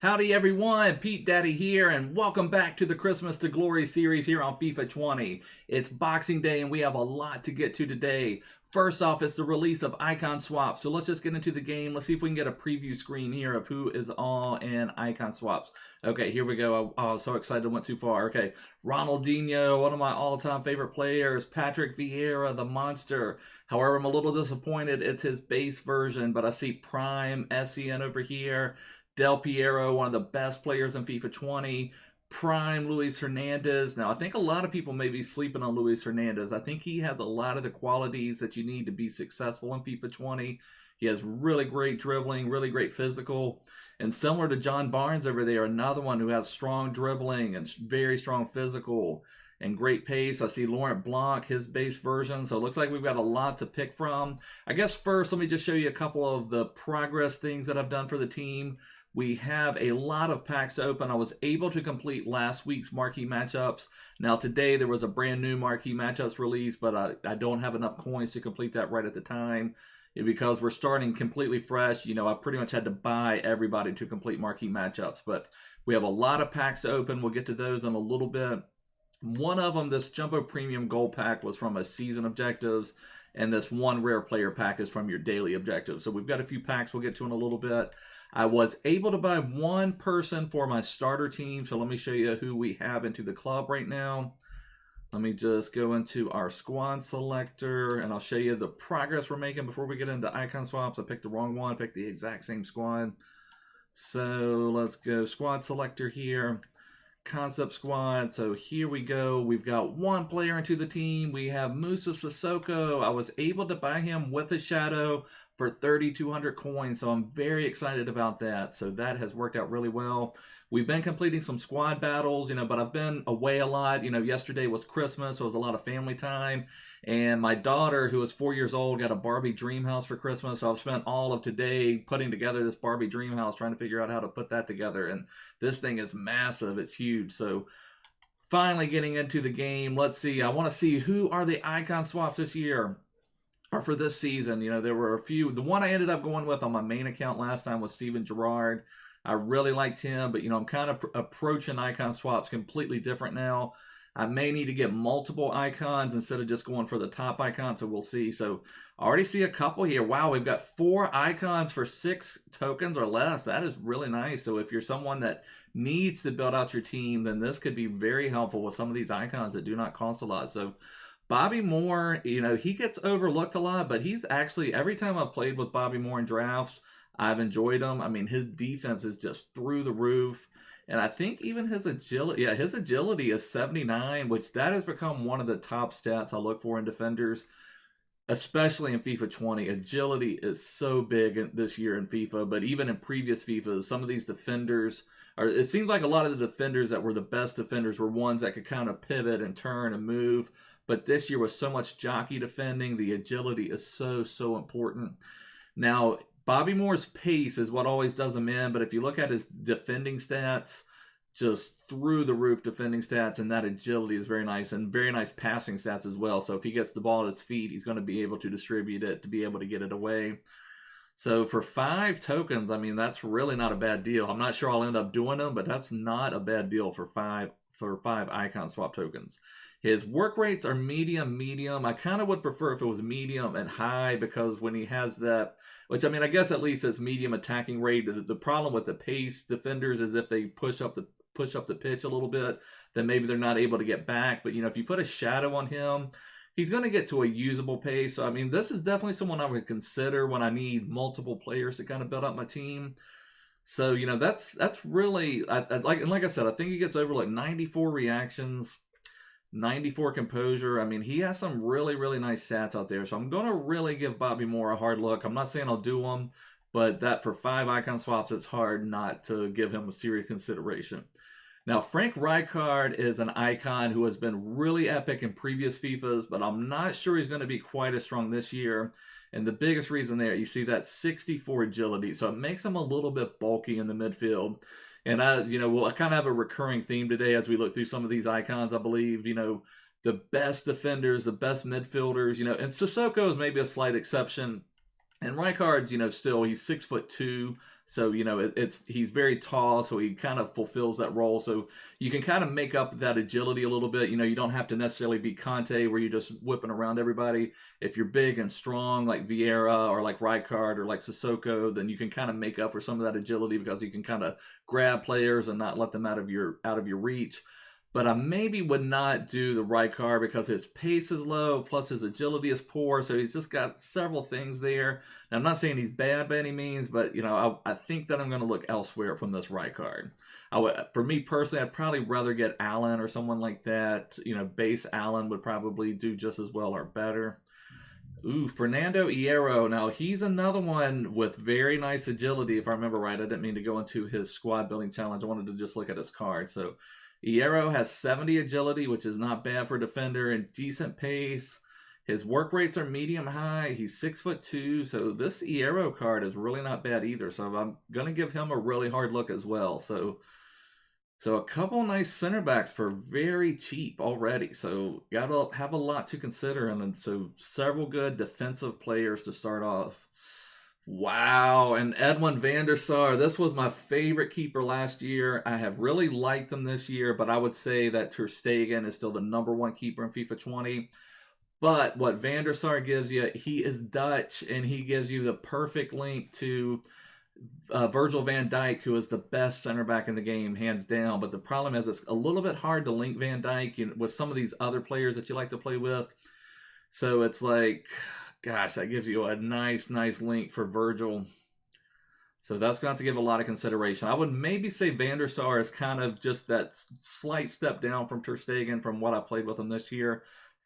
Howdy everyone, Pete Daddy here, and welcome back to the Christmas to Glory series here on FIFA 20. It's Boxing Day and we have a lot to get to today. First off, it's the release of Icon Swaps, so let's just get into the game. Let's see if we can get a preview screen here of who is all in Icon Swaps. Okay, here we go. I was so excited I went too far. Okay, Ronaldinho, one of my all-time favorite players. Patrick Vieira, the monster. However, I'm a little disappointed. It's his base version, but I see Prime Essien over here. Del Piero, one of the best players in FIFA 20. Prime Luis Hernandez. Now, I think a lot of people may be sleeping on Luis Hernandez. I think he has a lot of the qualities that you need to be successful in FIFA 20. He has really great dribbling, really great physical. And similar to John Barnes over there, another one who has strong dribbling and very strong physical and great pace. I see Laurent Blanc, his base version. So it looks like we've got a lot to pick from. I guess first, let me just show you a couple of the progress things that I've done for the team. We have a lot of packs to open. I was able to complete last week's Marquee Matchups. Now today there was a brand new Marquee Matchups release, but I don't have enough coins to complete that right at the time. Because we're starting completely fresh, I pretty much had to buy everybody to complete Marquee Matchups. But we have a lot of packs to open. We'll get to those in a little bit. One of them, this Jumbo Premium Gold Pack, was from a Season Objectives. And this one Rare Player Pack is from your Daily Objectives. So we've got a few packs we'll get to in a little bit. I was able to buy one person for my starter team. So let me show you who we have into the club right now. Let me just go into our squad selector and I'll show you the progress we're making before we get into icon swaps. I picked the wrong one, picked the exact same squad. So let's go squad selector here. Concept squad. So here we go. We've got one player into the team. We have Musa Sissoko. I was able to buy him with a shadow for 3,200 coins. So I'm very excited about that. So that has worked out really well. We've been completing some squad battles, but I've been away a lot. Yesterday was Christmas, so it was a lot of family time. And my daughter, who is 4 years old, got a Barbie dream house for Christmas. So I've spent all of today putting together this Barbie dream house, trying to figure out how to put that together. And this thing is massive. It's huge. So finally getting into the game. Let's see. I want to see who are the icon swaps this year or for this season. There were a few. The one I ended up going with on my main account last time was Steven Gerrard. I really liked him, but I'm kind of approaching icon swaps completely different now. I may need to get multiple icons instead of just going for the top icon, so we'll see. So I already see a couple here. Wow, we've got 4 icons for 6 tokens or less. That is really nice. So if you're someone that needs to build out your team, then this could be very helpful with some of these icons that do not cost a lot. So Bobby Moore, he gets overlooked a lot, but he's actually, every time I've played with Bobby Moore in drafts, I've enjoyed him. I mean, his defense is just through the roof. And I think even his agility, his agility is 79, which that has become one of the top stats I look for in defenders, especially in FIFA 20. Agility is so big this year in FIFA, but even in previous FIFAs, some of these defenders, it seems like a lot of the defenders that were the best defenders were ones that could kind of pivot and turn and move. But this year with so much jockey defending, the agility is so important. Now, Bobby Moore's pace is what always does him in, but if you look at his defending stats, just through the roof defending stats, and that agility is very nice, and very nice passing stats as well. So if he gets the ball at his feet, he's going to be able to distribute it, to be able to get it away. So for 5 tokens, I mean, that's really not a bad deal. I'm not sure I'll end up doing them, but that's not a bad deal for 5 icon swap tokens. His work rates are medium. I kind of would prefer if it was medium and high, because when he has that, which, I mean, I guess at least it's medium attacking rate. The problem with the pace defenders is if they push up the pitch a little bit, then maybe they're not able to get back. But, if you put a shadow on him, he's going to get to a usable pace. So, I mean, this is definitely someone I would consider when I need multiple players to kind of build up my team. So, that's really, like I said, I think he gets over like 94 reactions, 94 composure. I mean, he has some really nice stats out there. So I'm going to really give Bobby Moore a hard look. I'm not saying I'll do him, but that for 5 icon swaps, it's hard not to give him a serious consideration. Now, Frank Rijkaard is an icon who has been really epic in previous FIFAs, but I'm not sure he's going to be quite as strong this year. And the biggest reason there, you see that 64 agility. So it makes him a little bit bulky in the midfield. And as we'll kind of have a recurring theme today as we look through some of these icons. I believe, the best defenders, the best midfielders, and Sissoko is maybe a slight exception. And Rijkaard's, still, he's 6'2", So, he's very tall, so he kind of fulfills that role. So you can kind of make up that agility a little bit. You don't have to necessarily be Conte where you're just whipping around everybody. If you're big and strong like Vieira or like Rijkaard or like Sissoko, then you can kind of make up for some of that agility because you can kind of grab players and not let them out of your reach. But I maybe would not do the Rijkaard because his pace is low, plus his agility is poor. So he's just got several things there. Now, I'm not saying he's bad by any means, but I think that I'm going to look elsewhere from this Rijkaard. For me personally, I'd probably rather get Allen or someone like that. Base Allen would probably do just as well or better. Ooh, Fernando Hierro. Now, he's another one with very nice agility, if I remember right. I didn't mean to go into his squad building challenge. I wanted to just look at his card. So Hierro has 70 agility, which is not bad for a defender, and decent pace. His work rates are medium high. He's 6'2", so this Hierro card is really not bad either. So I'm gonna give him a really hard look as well. So a couple nice center backs for very cheap already. So gotta have a lot to consider, and then so several good defensive players to start off. Wow, and Edwin Van Der Sar. This was my favorite keeper last year. I have really liked him this year, but I would say that Ter Stegen is still the #1 keeper in FIFA 20. But what Van Der Sar gives you, he is Dutch, and he gives you the perfect link to Virgil van Dijk, who is the best center back in the game, hands down. But the problem is it's a little bit hard to link Van Dijk with some of these other players that you like to play with. So it's like, gosh, that gives you a nice link for Virgil. So that's going to have to give a lot of consideration. I would maybe say Van Der Sar is kind of just that slight step down from Ter Stegen from what I've played with him this year.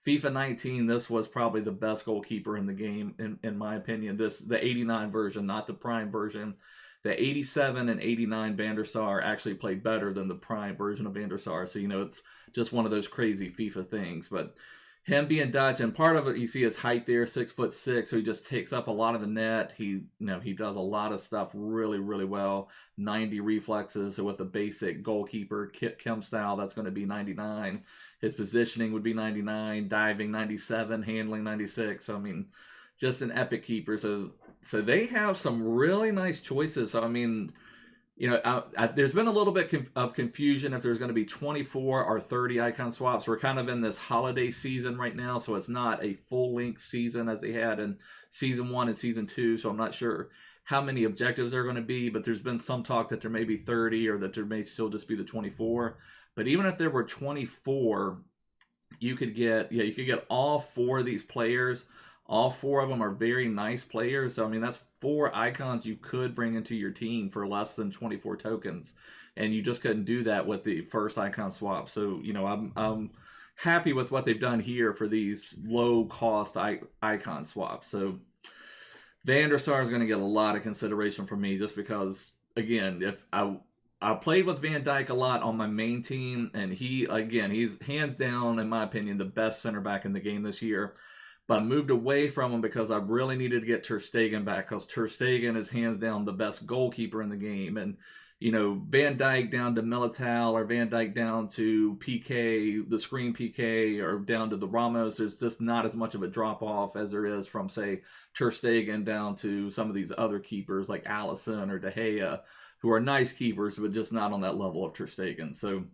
FIFA 19, this was probably the best goalkeeper in the game, in my opinion. The 89 version, not the Prime version. The 87 and 89 Van Der Sar actually played better than the Prime version of Van Der Sar. So, it's just one of those crazy FIFA things. But him being Dutch, and part of it, you see his height there, 6'6", so he just takes up a lot of the net. He does a lot of stuff really, really well. 90 reflexes, so with a basic goalkeeper Kim style, that's going to be 99. His positioning would be 99, diving 97, handling 96. So, just an epic keeper. So they have some really nice choices. So, there's been a little bit of confusion if there's going to be 24 or 30 icon swaps. We're kind of in this holiday season right now, so it's not a full-length season as they had in Season 1 and Season 2, so I'm not sure how many objectives there are going to be, but there's been some talk that there may be 30 or that there may still just be the 24. But even if there were 24, you could get all 4 of these players. All 4 of them are very nice players. So, that's 4 icons you could bring into your team for less than 24 tokens. And you just couldn't do that with the first icon swap. So, I'm happy with what they've done here for these low-cost icon swaps. So, Van Der Sar is going to get a lot of consideration from me just because, again, if I played with Van Dijk a lot on my main team, and he's hands down, in my opinion, the best center back in the game this year. But I moved away from him because I really needed to get Ter Stegen back, because Ter Stegen is hands down the best goalkeeper in the game. And, Van Dijk down to Militao or Van Dijk down to PK, the screen PK, or down to the Ramos, there's just not as much of a drop-off as there is from, say, Ter Stegen down to some of these other keepers like Alisson or De Gea, who are nice keepers, but just not on that level of Ter Stegen. So,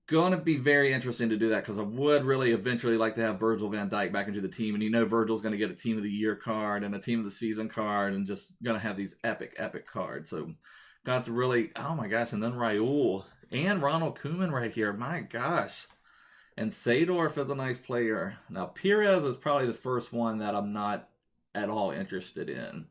going to be very interesting to do that, because I would really eventually like to have Virgil van Dijk back into the team. And Virgil's going to get a Team of the Year card and a Team of the Season card, and just going to have these epic cards. So, got to really, oh my gosh, and then Raul and Ronald Koeman right here. My gosh. And Seedorf is a nice player. Now, Pires is probably the first one that I'm not at all interested in.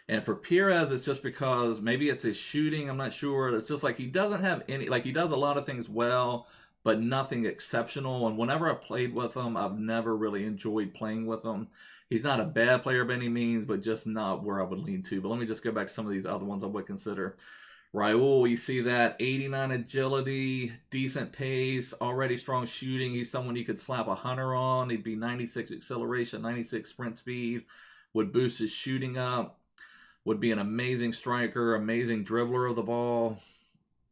And for Pires, it's just because maybe it's his shooting. I'm not sure. It's just like he doesn't have any, he does a lot of things well, but nothing exceptional. And whenever I've played with him, I've never really enjoyed playing with him. He's not a bad player by any means, but just not where I would lean to. But let me just go back to some of these other ones I would consider. Raul, you see that 89 agility, decent pace, already strong shooting. He's someone you could slap a 100 on. He'd be 96 acceleration, 96 sprint speed, would boost his shooting up, would be an amazing striker, amazing dribbler of the ball.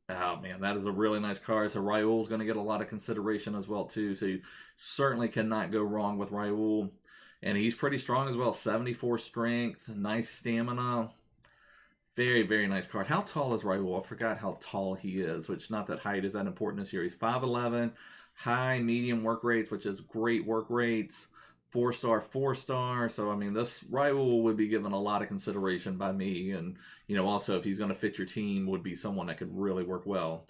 Oh, man, that is a really nice card. So Raul's going to get a lot of consideration as well, too. So you certainly cannot go wrong with Raul. And he's pretty strong as well. 74 strength, nice stamina. Very, very nice card. How tall is Raul? I forgot how tall he is, which not that height is that important this year. He's 5'11", high, medium work rates, which is great work rates. 4-star, 4-star. So, I mean, this Raul would be given a lot of consideration by me. And, you know, also if he's going to fit your team, would be someone that could really work well.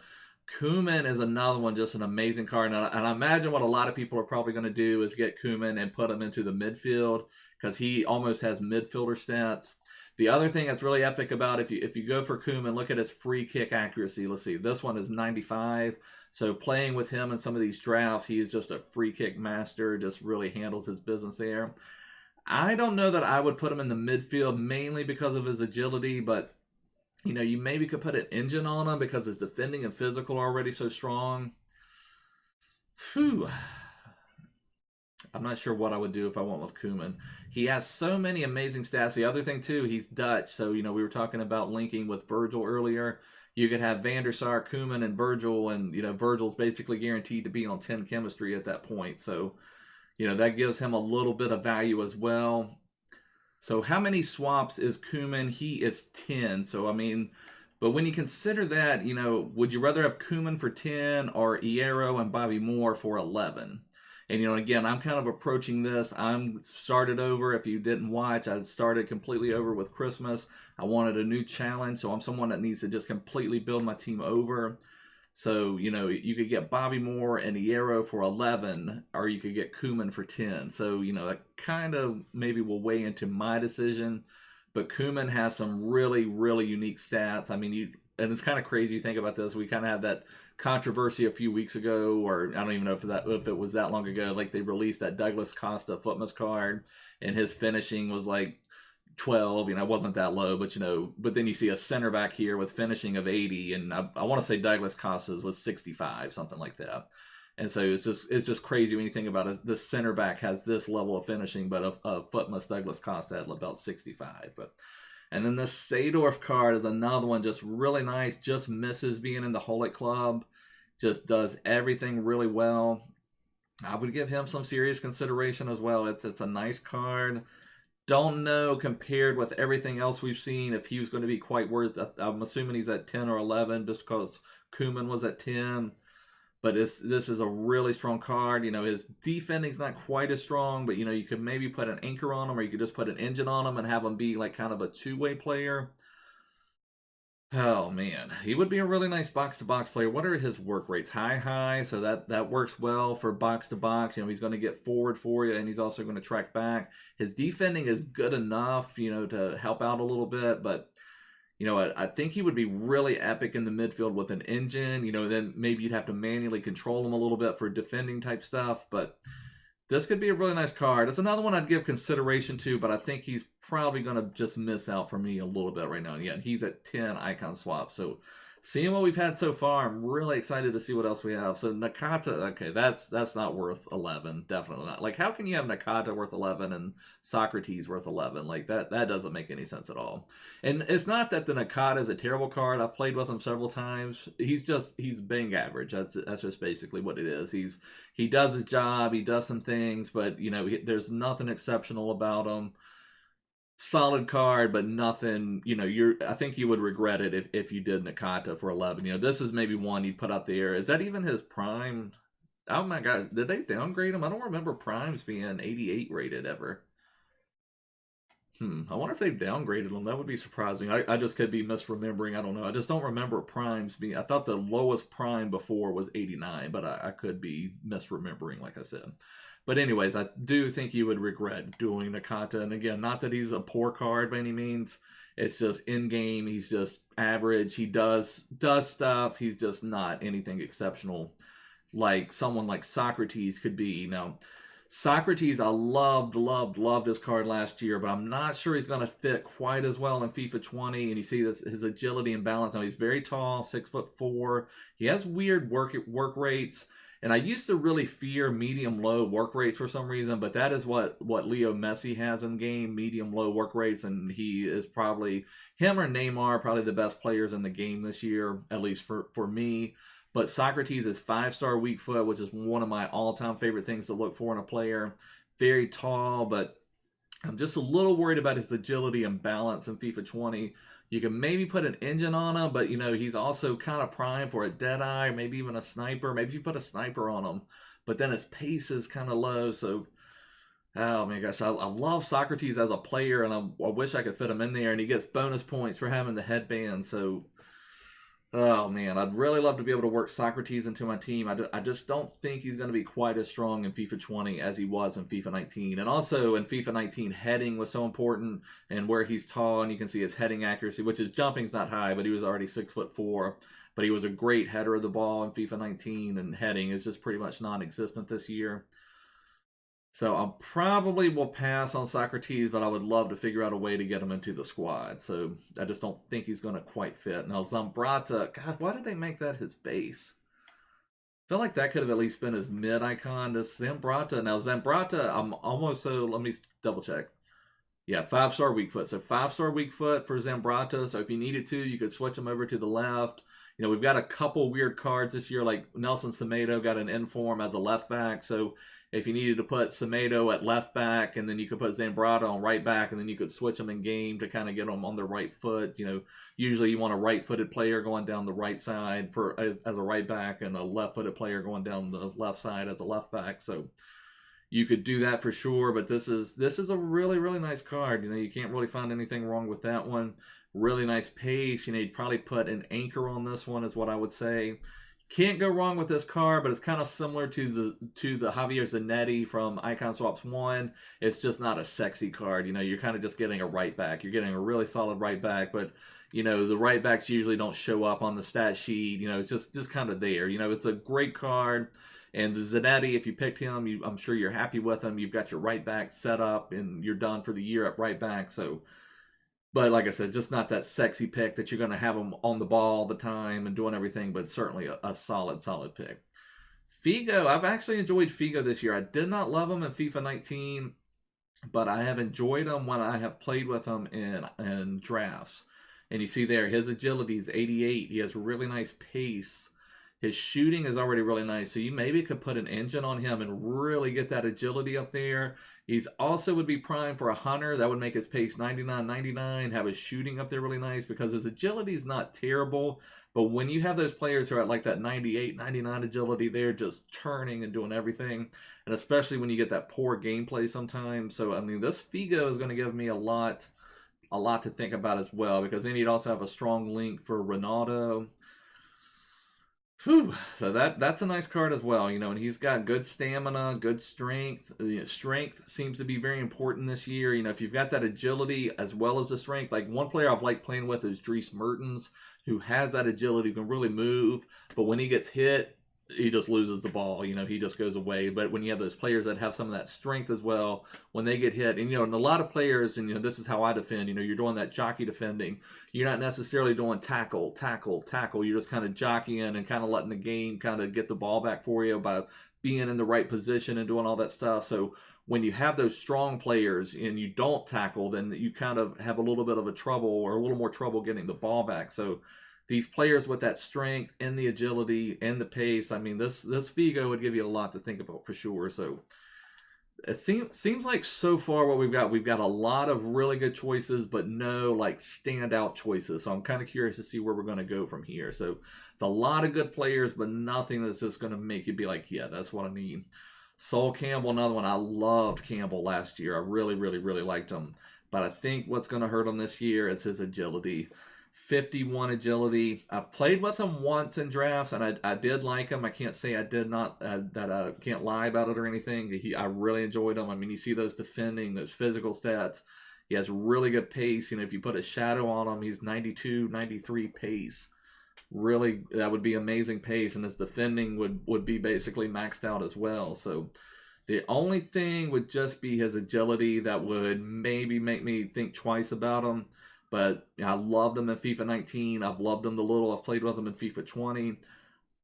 Koeman is another one, just an amazing card. And I imagine what a lot of people are probably going to do is get Koeman and put him into the midfield because he almost has midfielder stats. The other thing that's really epic about if you go for Koeman, look at his free kick accuracy. Let's see, this one is 95. So playing with him in some of these drafts, he is just a free kick master, just really handles his business there. I don't know that I would put him in the midfield mainly because of his agility, but you know, you maybe could put an engine on him because his defending and physical are already so strong. Phew. I'm not sure what I would do if I went with Koeman. He has so many amazing stats. The other thing, too, he's Dutch. So, you know, we were talking about linking with Virgil earlier. You could have Van Der Sar, Koeman, and Virgil, and, you know, Virgil's basically guaranteed to be on 10 chemistry at that point. So, you know, that gives him a little bit of value as well. So how many swaps is Koeman? He is 10. So, I mean, but when you consider that, you know, would you rather have Koeman for 10 or Hierro and Bobby Moore for 11? And, you know, again, I'm kind of approaching this. I'm started over. If you didn't watch, I started completely over with Christmas. I wanted a new challenge. So I'm someone that needs to just completely build my team over. So, you know, you could get Bobby Moore and Hierro for 11, or you could get Koeman for 10. So, you know, that kind of maybe will weigh into my decision. But Koeman has some really, really unique stats. I mean, and it's kind of crazy you think about this. We kind of had that controversy a few weeks ago, or I don't even know if it was that long ago. Like they released that Douglas Costa Footmas card, and his finishing was like 12, you know, it wasn't that low, but you know, but then you see a center back here with finishing of 80, and I want to say Douglas Costa's was 65, something like that. And so it's just crazy when you think about it. This center back has this level of finishing, but a Footmas Douglas Costa had about 65. And then this Seedorf card is another one, just really nice, just misses being in the Hullet Club, just does everything really well. I would give him some serious consideration as well. It's a nice card. Don't know, compared with everything else we've seen, if he was going to be quite worth. I'm assuming he's at 10 or 11 just because Koeman was at 10. But this is a really strong card. You know, his defending's not quite as strong, but, you know, you could maybe put an anchor on him, or you could just put an engine on him and have him be like kind of a two-way player. Oh, man. He would be a really nice box-to-box player. What are his work rates? High. So that works well for box-to-box. You know, he's going to get forward for you, and he's also going to track back. His defending is good enough, you know, to help out a little bit. But, you know, I think he would be really epic in the midfield with an engine. You know, then maybe you'd have to manually control him a little bit for defending type stuff. But this could be a really nice card. It's another one I'd give consideration to, but I think he's probably going to just miss out for me a little bit right now. And yeah, he's at 10 icon swaps. So seeing what we've had so far, I'm really excited to see what else we have. So Nakata, okay, that's not worth 11. Definitely not. Like, how can you have Nakata worth 11 and Socrates worth 11? Like, that doesn't make any sense at all. And it's not that the Nakata is a terrible card. I've played with him several times. He's bang average. That's just basically what it is. He does his job. He does some things, but, you know, there's nothing exceptional about him. Solid card, but nothing, you know, I think you would regret it if you did Nakata for 11. You know, this is maybe one you'd put out there. Is that even his prime? Oh my God, did they downgrade him? I don't remember primes being 88 rated ever. I wonder if they've downgraded them. That would be surprising. I just could be misremembering. I don't know. I just don't remember primes being. I thought the lowest prime before was 89, but I could be misremembering, like I said. But anyways, I do think you would regret doing Nakata. And again, not that he's a poor card by any means. It's just in-game, he's just average. He does stuff. He's just not anything exceptional like someone like Socrates could be. Now, Socrates, I loved this card last year, but I'm not sure he's going to fit quite as well in FIFA 20. And you see this, his agility and balance. Now, he's very tall, 6'4". He has weird work rates. And I used to really fear medium-low work rates for some reason, but that is what Leo Messi has in game, medium-low work rates, and he is probably, him or Neymar, probably the best players in the game this year, at least for me. But Socrates is 5-star weak foot, which is one of my all-time favorite things to look for in a player. Very tall, but I'm just a little worried about his agility and balance in FIFA 20. You can maybe put an engine on him, but, he's also kind of primed for a Deadeye, maybe even a Sniper. Maybe you put a Sniper on him, but then his pace is kind of low, so... Oh my gosh, I love Socrates as a player, and I wish I could fit him in there, and he gets bonus points for having the headband, so... Oh man, I'd really love to be able to work Socrates into my team. I just don't think he's going to be quite as strong in FIFA 20 as he was in FIFA 19. And also in FIFA 19, heading was so important, and where he's tall, and you can see his heading accuracy, which his jumping's not high, but he was already 6'4". But he was a great header of the ball in FIFA 19, and heading is just pretty much non-existent this year. So I probably will pass on Socrates, but I would love to figure out a way to get him into the squad. So I just don't think he's going to quite fit. Now, Zambrotta, God, why did they make that his base? I feel like that could have at least been his mid icon. This Zambrotta. Now, Zambrotta, I'm almost so, let me double check. Yeah, 5-star weak foot. So 5-star weak foot for Zambrotta. So if you needed to, you could switch him over to the left. We've got a couple weird cards this year, like Nelson Semedo got an inform as a left back. So if you needed to put Semedo at left back, and then you could put Zambrotta on right back, and then you could switch them in game to kind of get them on their right foot. Usually you want a right-footed player going down the right side as a right back, and a left-footed player going down the left side as a left back. So you could do that for sure, but this is a really, really nice card. You can't really find anything wrong with that one. Really nice pace. You'd probably put an anchor on this one is what I would say. Can't go wrong with this card, but it's kind of similar to the Javier Zanetti from Icon Swaps 1. It's just not a sexy card. You're kind of just getting a right back. You're getting a really solid right back, but the right backs usually don't show up on the stat sheet. It's just kind of there. It's a great card. And the Zanetti, if you picked him, I'm sure you're happy with him. You've got your right back set up, and you're done for the year at right back. So, but like I said, just not that sexy pick that you're going to have him on the ball all the time and doing everything, but certainly a solid pick. Figo, I've actually enjoyed Figo this year. I did not love him in FIFA 19, but I have enjoyed him when I have played with him in drafts. And you see there, his agility is 88. He has really nice pace. His shooting is already really nice, so you maybe could put an engine on him and really get that agility up there. He's also would be primed for a hunter. That would make his pace 99, 99, have his shooting up there really nice because his agility is not terrible. But when you have those players who are at like that 98, 99 agility, they're just turning and doing everything. And especially when you get that poor gameplay sometimes. So, this Figo is going to give me a lot to think about as well, because then you'd also have a strong link for Ronaldo. Whew. So that's a nice card as well, and he's got good stamina, good strength. Strength seems to be very important this year. If you've got that agility as well as the strength, like one player I've liked playing with is Dries Mertens, who has that agility, can really move, but when he gets hit, he just loses the ball. He just goes away. But when you have those players that have some of that strength as well, when they get hit, and and a lot of players, and this is how I defend. You're doing that jockey defending. You're not necessarily doing tackle. You're just kind of jockeying and kind of letting the game kind of get the ball back for you by being in the right position and doing all that stuff. So when you have those strong players and you don't tackle, then you kind of have a little bit of a trouble or a little more trouble getting the ball back. So these players with that strength and the agility and the pace, this Figo would give you a lot to think about for sure. So it seems like so far what we've got a lot of really good choices, but no like standout choices. So I'm kind of curious to see where we're going to go from here. So it's a lot of good players, but nothing that's just going to make you be like, yeah, that's what I need. Sol Campbell, another one. I loved Campbell last year. I really, really, really liked him. But I think what's going to hurt him this year is his agility. 51 agility. I've played with him once in drafts, and I did like him. I can't say I did not, that I can't lie about it or anything. I really enjoyed him. You see those defending, those physical stats. He has really good pace. If you put a shadow on him, he's 92, 93 pace. Really, that would be amazing pace, and his defending would be basically maxed out as well. So the only thing would just be his agility that would maybe make me think twice about him. But I loved him in FIFA 19. I've loved him the little I've played with him in FIFA 20.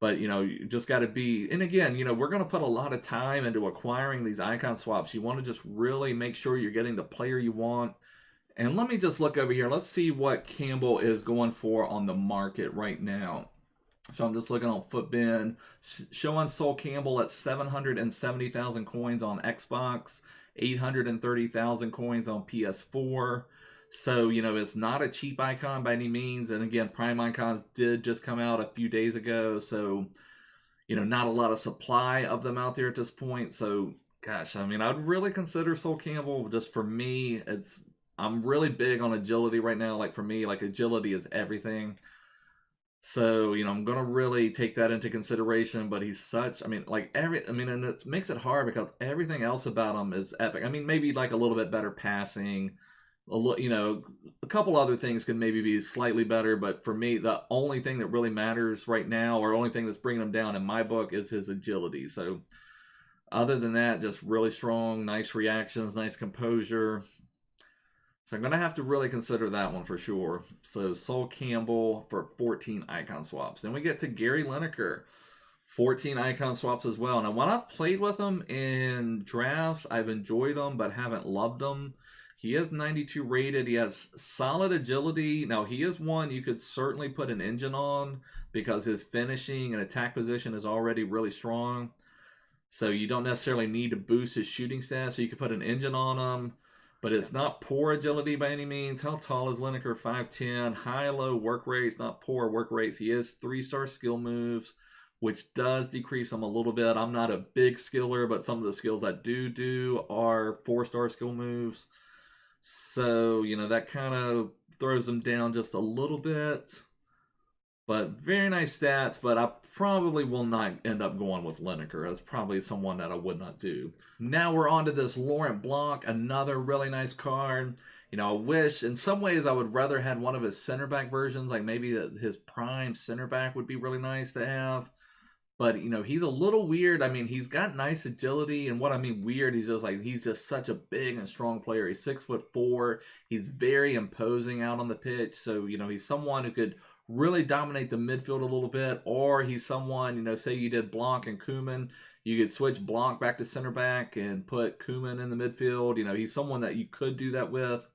But, you just got to be... And again, we're going to put a lot of time into acquiring these icon swaps. You want to just really make sure you're getting the player you want. And let me just look over here. Let's see what Campbell is going for on the market right now. So I'm just looking on Footbin, showing Sol Campbell at 770,000 coins on Xbox, 830,000 coins on PS4. So, it's not a cheap icon by any means. And again, Prime icons did just come out a few days ago. So, not a lot of supply of them out there at this point. So, gosh, I'd really consider Sol Campbell. Just for me, I'm really big on agility right now. Like for me, like agility is everything. So, I'm going to really take that into consideration, but he's such, and it makes it hard because everything else about him is epic. Maybe like a little bit better passing, a couple other things can maybe be slightly better, but for me, the only thing that really matters right now, or only thing that's bringing him down in my book, is his agility. So, other than that, just really strong, nice reactions, nice composure. So I'm going to have to really consider that one for sure. So Sol Campbell for 14 icon swaps. Then we get to Gary Lineker, 14 icon swaps as well. Now, when I've played with him in drafts, I've enjoyed him, but haven't loved him. He is 92 rated. He has solid agility. Now, he is one you could certainly put an engine on because his finishing and attack position is already really strong. So you don't necessarily need to boost his shooting stats. So you could put an engine on him. But it's not poor agility by any means. How tall is Lineker? 5'10". High-low work rates, not poor work rates. He is 3-star skill moves, which does decrease him a little bit. I'm not a big skiller, but some of the skills I do are 4-star skill moves. So, that kind of throws him down just a little bit. But very nice stats, but I probably will not end up going with Lineker. That's probably someone that I would not do. Now we're on to this Laurent Blanc, another really nice card. I wish, in some ways, I would rather had one of his center back versions, like maybe his prime center back would be really nice to have. But, he's a little weird. He's got nice agility, and what I mean weird, he's just such a big and strong player. He's 6'4". He's very imposing out on the pitch. So, he's someone who could really dominate the midfield a little bit, or he's someone, say you did Blanc and Koeman, you could switch Blanc back to center back and put Koeman in the midfield. He's someone that you could do that with,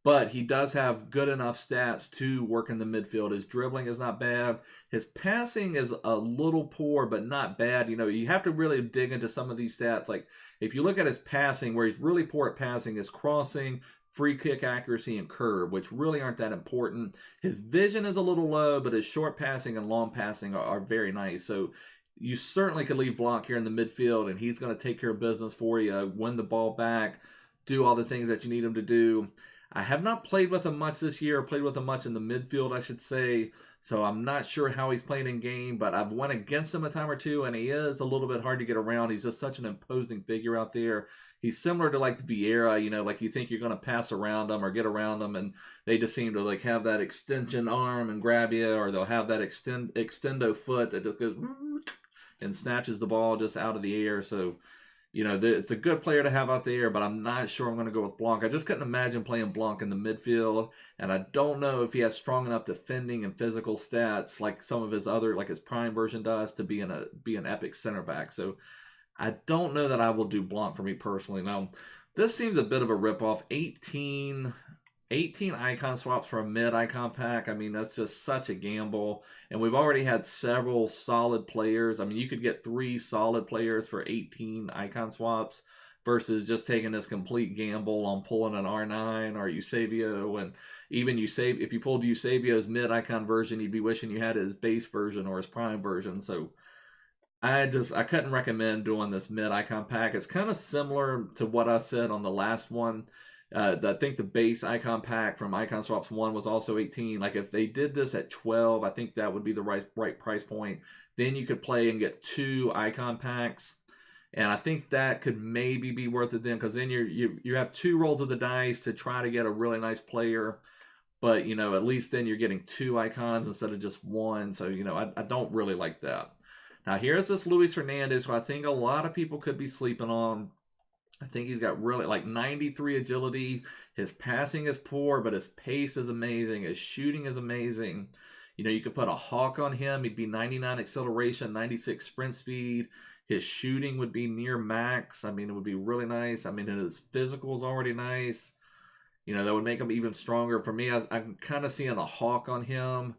but he does have good enough stats to work in the midfield. His dribbling is not bad. His passing is a little poor, but not bad. You have to really dig into some of these stats. Like if you look at his passing, where he's really poor at passing is crossing, free kick accuracy, and curve, which really aren't that important. His vision is a little low, but his short passing and long passing are very nice. So you certainly could leave Blanc here in the midfield, and he's going to take care of business for you, win the ball back, do all the things that you need him to do. I have not played with him much this year, played with him much in the midfield, I should say. So I'm not sure how he's playing in game, but I've went against him a time or two, and he is a little bit hard to get around. He's just such an imposing figure out there. He's similar to like Vieira, like you think you're going to pass around him or get around him, and they just seem to like have that extension arm and grab you, or they'll have that extendo foot that just goes and snatches the ball just out of the air. So, it's a good player to have out there, but I'm not sure I'm going to go with Blanc. I just couldn't imagine playing Blanc in the midfield, and I don't know if he has strong enough defending and physical stats like some of his other, like his prime version does, to be an epic center back. So I don't know that I will do Blanc for me personally. Now, this seems a bit of a ripoff. 18 icon swaps for a mid-icon pack. That's just such a gamble. And we've already had several solid players. You could get 3 solid players for 18 icon swaps versus just taking this complete gamble on pulling an R9 or Eusebio. And even if you pulled Eusebio's mid-icon version, you'd be wishing you had his base version or his prime version. So I couldn't recommend doing this mid-icon pack. It's kind of similar to what I said on the last one. I think the base icon pack from Icon Swaps 1 was also 18. Like if they did this at 12, I think that would be the right price point. Then you could play and get 2 icon packs. And I think that could maybe be worth it then, because then you have 2 rolls of the dice to try to get a really nice player. But, at least then you're getting 2 icons instead of just 1. So, I don't really like that. Now, here's this Luis Hernandez, who I think a lot of people could be sleeping on. I think he's got really like 93 agility. His passing is poor, but his pace is amazing. His shooting is amazing. You could put a hawk on him. He'd be 99 acceleration, 96 sprint speed. His shooting would be near max. It would be really nice. His physical is already nice. That would make him even stronger. For me, I'm kind of seeing a hawk on him.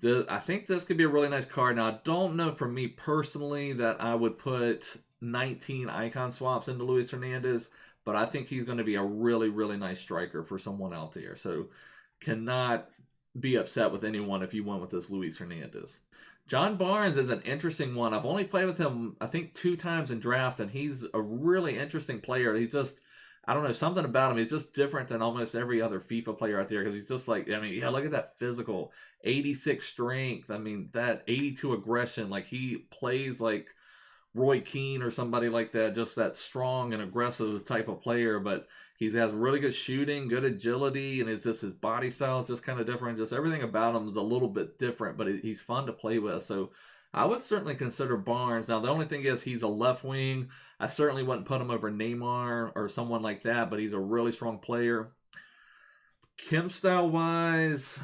I think this could be a really nice card. Now, I don't know for me personally that I would put 19 icon swaps into Luis Hernandez, but I think he's going to be a really, really nice striker for someone out there. So cannot be upset with anyone if you went with this Luis Hernandez. John Barnes is an interesting one. I've only played with him, I think, 2 times in draft, and he's a really interesting player. He's just, I don't know, something about him. He's just different than almost every other FIFA player out there because he's just like, I mean, yeah, look at that physical, 86 strength. I mean, that 82 aggression. Like, he plays like Roy Keane or somebody like that, just that strong and aggressive type of player, but he has really good shooting, good agility, and it's just his body style is just kind of different. Just everything about him is a little bit different, but he's fun to play with. So I would certainly consider Barnes. Now, the only thing is he's a left wing. I certainly wouldn't put him over Neymar or someone like that, but he's a really strong player. Chem style-wise,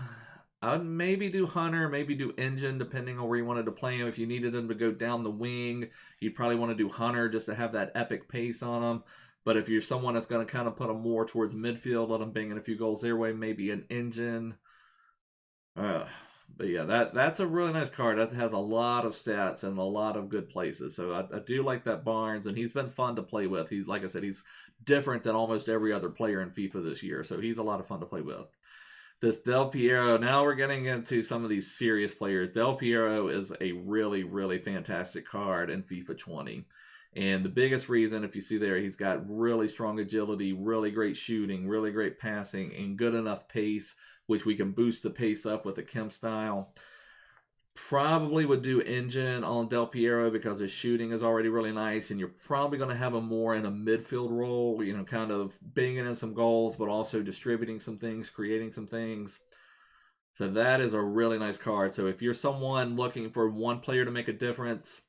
I would maybe do Hunter, maybe do Engine, depending on where you wanted to play him. If you needed him to go down the wing, you'd probably want to do Hunter just to have that epic pace on him. But if you're someone that's going to kind of put him more towards midfield, let him bang in a few goals their way, maybe an Engine. But yeah, that's a really nice card. That has a lot of stats and a lot of good places. So I do like that Barnes, and he's been fun to play with. He's, like I said, he's different than almost every other player in FIFA this year. So he's a lot of fun to play with. This Del Piero, now we're getting into some of these serious players. Del Piero is a really, really fantastic card in FIFA 20. And the biggest reason, if you see there, he's got really strong agility, really great shooting, really great passing, and good enough pace, which we can boost the pace up with the Chem style. Probably would do Engine on Del Piero because his shooting is already really nice, and you're probably going to have him more in a midfield role, you know, kind of banging in some goals, but also distributing some things, creating some things. So that is a really nice card. So if you're someone looking for one player to make a difference,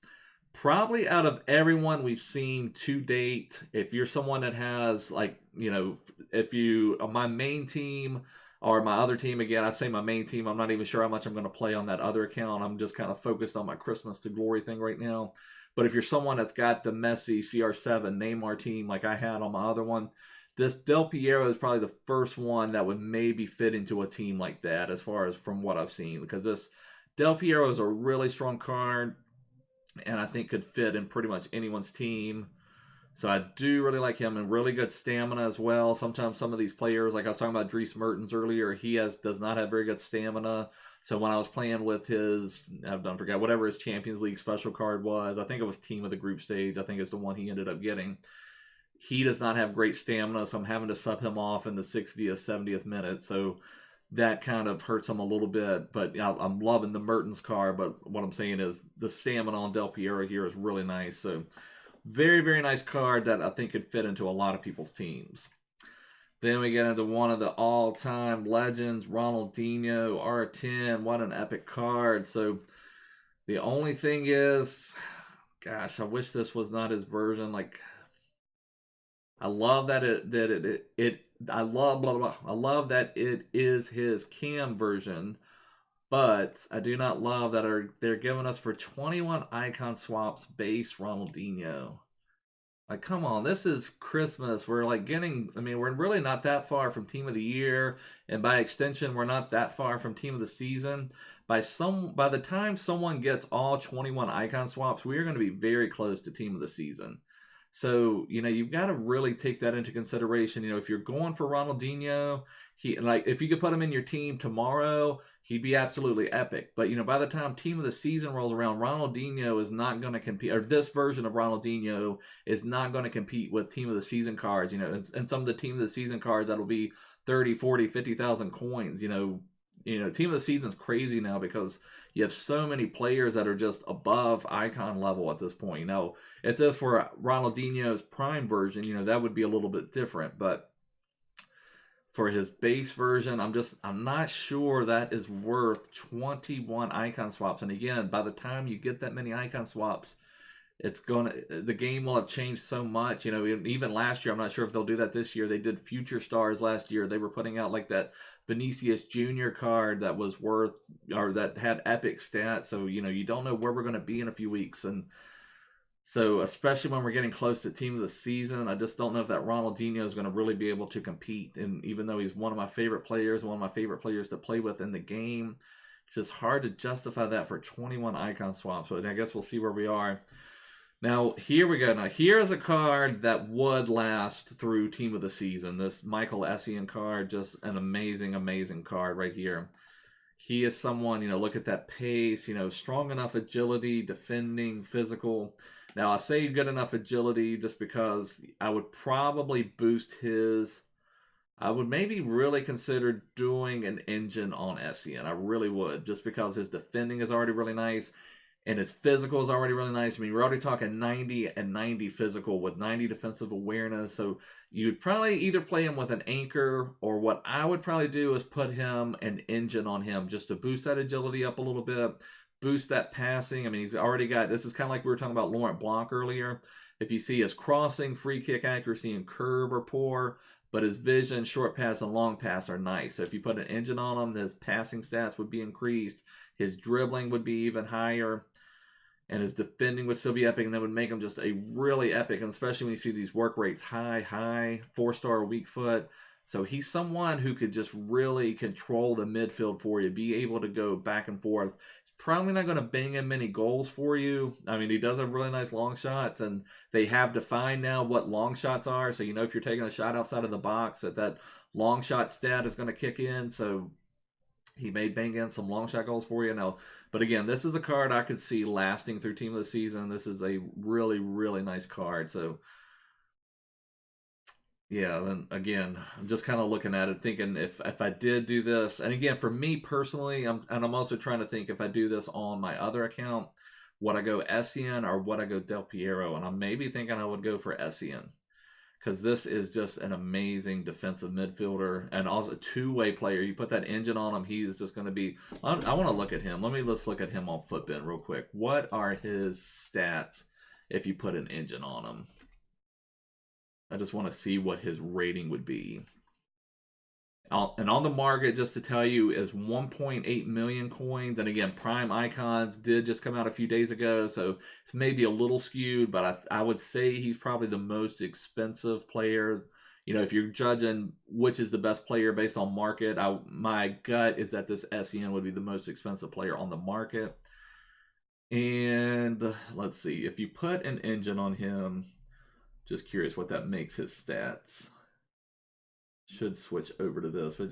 probably out of everyone we've seen to date, if you're someone that has, like, you know, if you, my main team or my other team, again, I say my main team, I'm not even sure how much I'm going to play on that other account. I'm just kind of focused on my Christmas to Glory thing right now. But if you're someone that's got the Messi, CR7, Neymar team like I had on my other one, this Del Piero is probably the first one that would maybe fit into a team like that as far as from what I've seen. Because this Del Piero is a really strong card, and I think could fit in pretty much anyone's team. So I do really like him, and really good stamina as well. Sometimes some of these players, like I was talking about Dries Mertens earlier, he does not have very good stamina. So when I was playing with his, forget whatever his Champions League special card was, I think it was team of the group stage. I think it's the one he ended up getting. He does not have great stamina, so I'm having to sub him off in the 60th, 70th minute. So that kind of hurts him a little bit. But you know, I'm loving the Mertens card, but what I'm saying is the stamina on Del Piero here is really nice. So very, very nice card that I think could fit into a lot of people's teams. Then we get into one of the all-time legends, Ronaldinho R10. What an epic card. So the only thing is, gosh, I wish this was not his version. Like, I love that I love that it is his cam version, but I do not love that they're giving us for 21 icon swaps base Ronaldinho. Like, come on, this is Christmas. We're like getting, I mean, we're really not that far from Team of the Year, and by extension, we're not that far from Team of the Season. By the time someone gets all 21 icon swaps, we are going to be very close to Team of the Season. So, you know, you've got to really take that into consideration. You know, if you're going for Ronaldinho, if you could put him in your team tomorrow, he'd be absolutely epic. But, you know, by the time Team of the Season rolls around, Ronaldinho is not going to compete, or this version of Ronaldinho is not going to compete with Team of the Season cards, you know, and some of the Team of the Season cards that'll be 30, 40, 50,000 coins, you know, Team of the Season's crazy now because you have so many players that are just above icon level at this point. You know, if this were Ronaldinho's prime version, you know, that would be a little bit different. But for his base version, I'm not sure that is worth 21 icon swaps. And again, by the time you get that many icon swaps, the game will have changed so much. You know, even last year, I'm not sure if they'll do that this year. They did Future Stars last year. They were putting out like that Vinicius Jr. card that was that had epic stats. So, you know, you don't know where we're going to be in a few weeks. And so, especially when we're getting close to Team of the Season, I just don't know if that Ronaldinho is going to really be able to compete. And even though he's one of my favorite players, to play with in the game, it's just hard to justify that for 21 icon swaps. But I guess we'll see where we are. Now, here we go. Now, here's a card that would last through Team of the Season. This Michael Essien card, just an amazing, amazing card right here. He is someone, look at that pace, strong enough agility, defending, physical. Now, I say good enough agility just because I would probably boost his... I would maybe really consider doing an engine on Essien. I really would, just because his defending is already really nice. And his physical is already really nice. I mean, we're already talking 90 and 90 physical with 90 defensive awareness. So you'd probably either play him with an anchor, or what I would probably do is put him an engine on him just to boost that agility up a little bit, boost that passing. I mean, he's already got, this is kind of like we were talking about Laurent Blanc earlier. If you see his crossing, free kick accuracy, and curve are poor, but his vision, short pass, and long pass are nice. So if you put an engine on him, his passing stats would be increased. His dribbling would be even higher. And his defending would still be epic, and that would make him just a really epic, and especially when you see these work rates high, 4-star weak foot. So he's someone who could just really control the midfield for you, be able to go back and forth. It's probably not going to bang in many goals for you. I mean, he does have really nice long shots, and they have defined now what long shots are. So if you're taking a shot outside of the box, that long shot stat is going to kick in. So he may bang in some long shot goals for you now. But again, this is a card I could see lasting through Team of the Season. This is a really, really nice card. So, yeah, then again, I'm just kind of looking at it, thinking if I did do this, and again, for me personally, I'm also trying to think if I do this on my other account, would I go Essien or would I go Del Piero? And I'm maybe thinking I would go for Essien, because this is just an amazing defensive midfielder and also a two-way player. You put that engine on him, he's just going to be... I want to look at him. Let's look at him on Footbin real quick. What are his stats if you put an engine on him? I just want to see what his rating would be. And on the market, just to tell you, is 1.8 million coins. And again, Prime Icons did just come out a few days ago, so it's maybe a little skewed, but I would say he's probably the most expensive player. If you're judging which is the best player based on market, my gut is that this Essien would be the most expensive player on the market. And let's see, if you put an engine on him, just curious what that makes his stats. Should switch over to this, but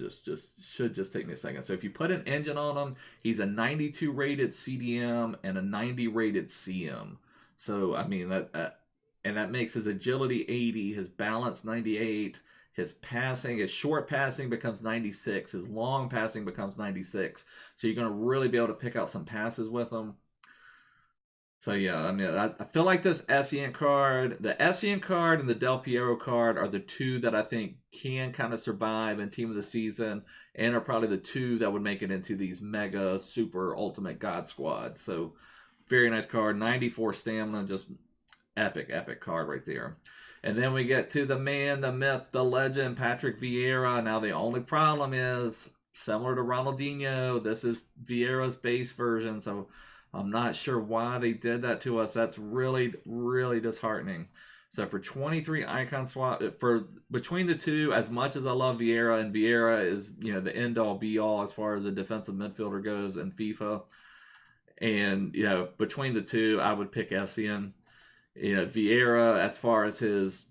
should just take me a second. So if you put an engine on him, he's a 92 rated CDM and a 90 rated CM. So I mean and that makes his agility 80, his balance 98, his passing, his short passing becomes 96, his long passing becomes 96. So you're going to really be able to pick out some passes with him. So yeah, I mean, I feel like this Essien card, the Essien card and the Del Piero card are the two that I think can kind of survive in Team of the Season, and are probably the two that would make it into these mega, super, ultimate God squads. So very nice card, 94 stamina, just epic, epic card right there. And then we get to the man, the myth, the legend, Patrick Vieira. Now the only problem is, similar to Ronaldinho, this is Vieira's base version, so I'm not sure why they did that to us. That's really, really disheartening. So for 23 icon swap, for between the two, as much as I love Vieira, and Vieira is, the end-all, be-all as far as a defensive midfielder goes in FIFA, and, between the two, I would pick Essien. Vieira, as far as his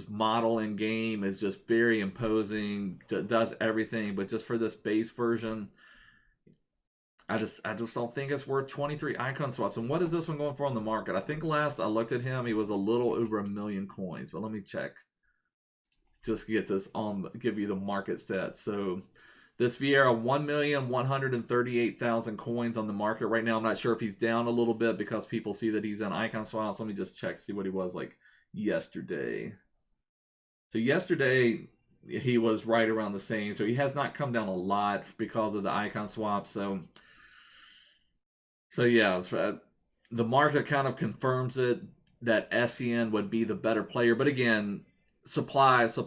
model in game, is just very imposing, does everything, but just for this base version, I just don't think it's worth 23 icon swaps. And what is this one going for on the market? I think last I looked at him, he was a little over 1 million coins. But let me check. Just get this give you the market stats. So this Vieira, 1,138,000 coins on the market right now. I'm not sure if he's down a little bit because people see that he's on icon swaps. Let me just check, see what he was like yesterday. So yesterday he was right around the same. So he has not come down a lot because of the icon swap. So yeah, the market kind of confirms it, that Essien would be the better player. But again, supply side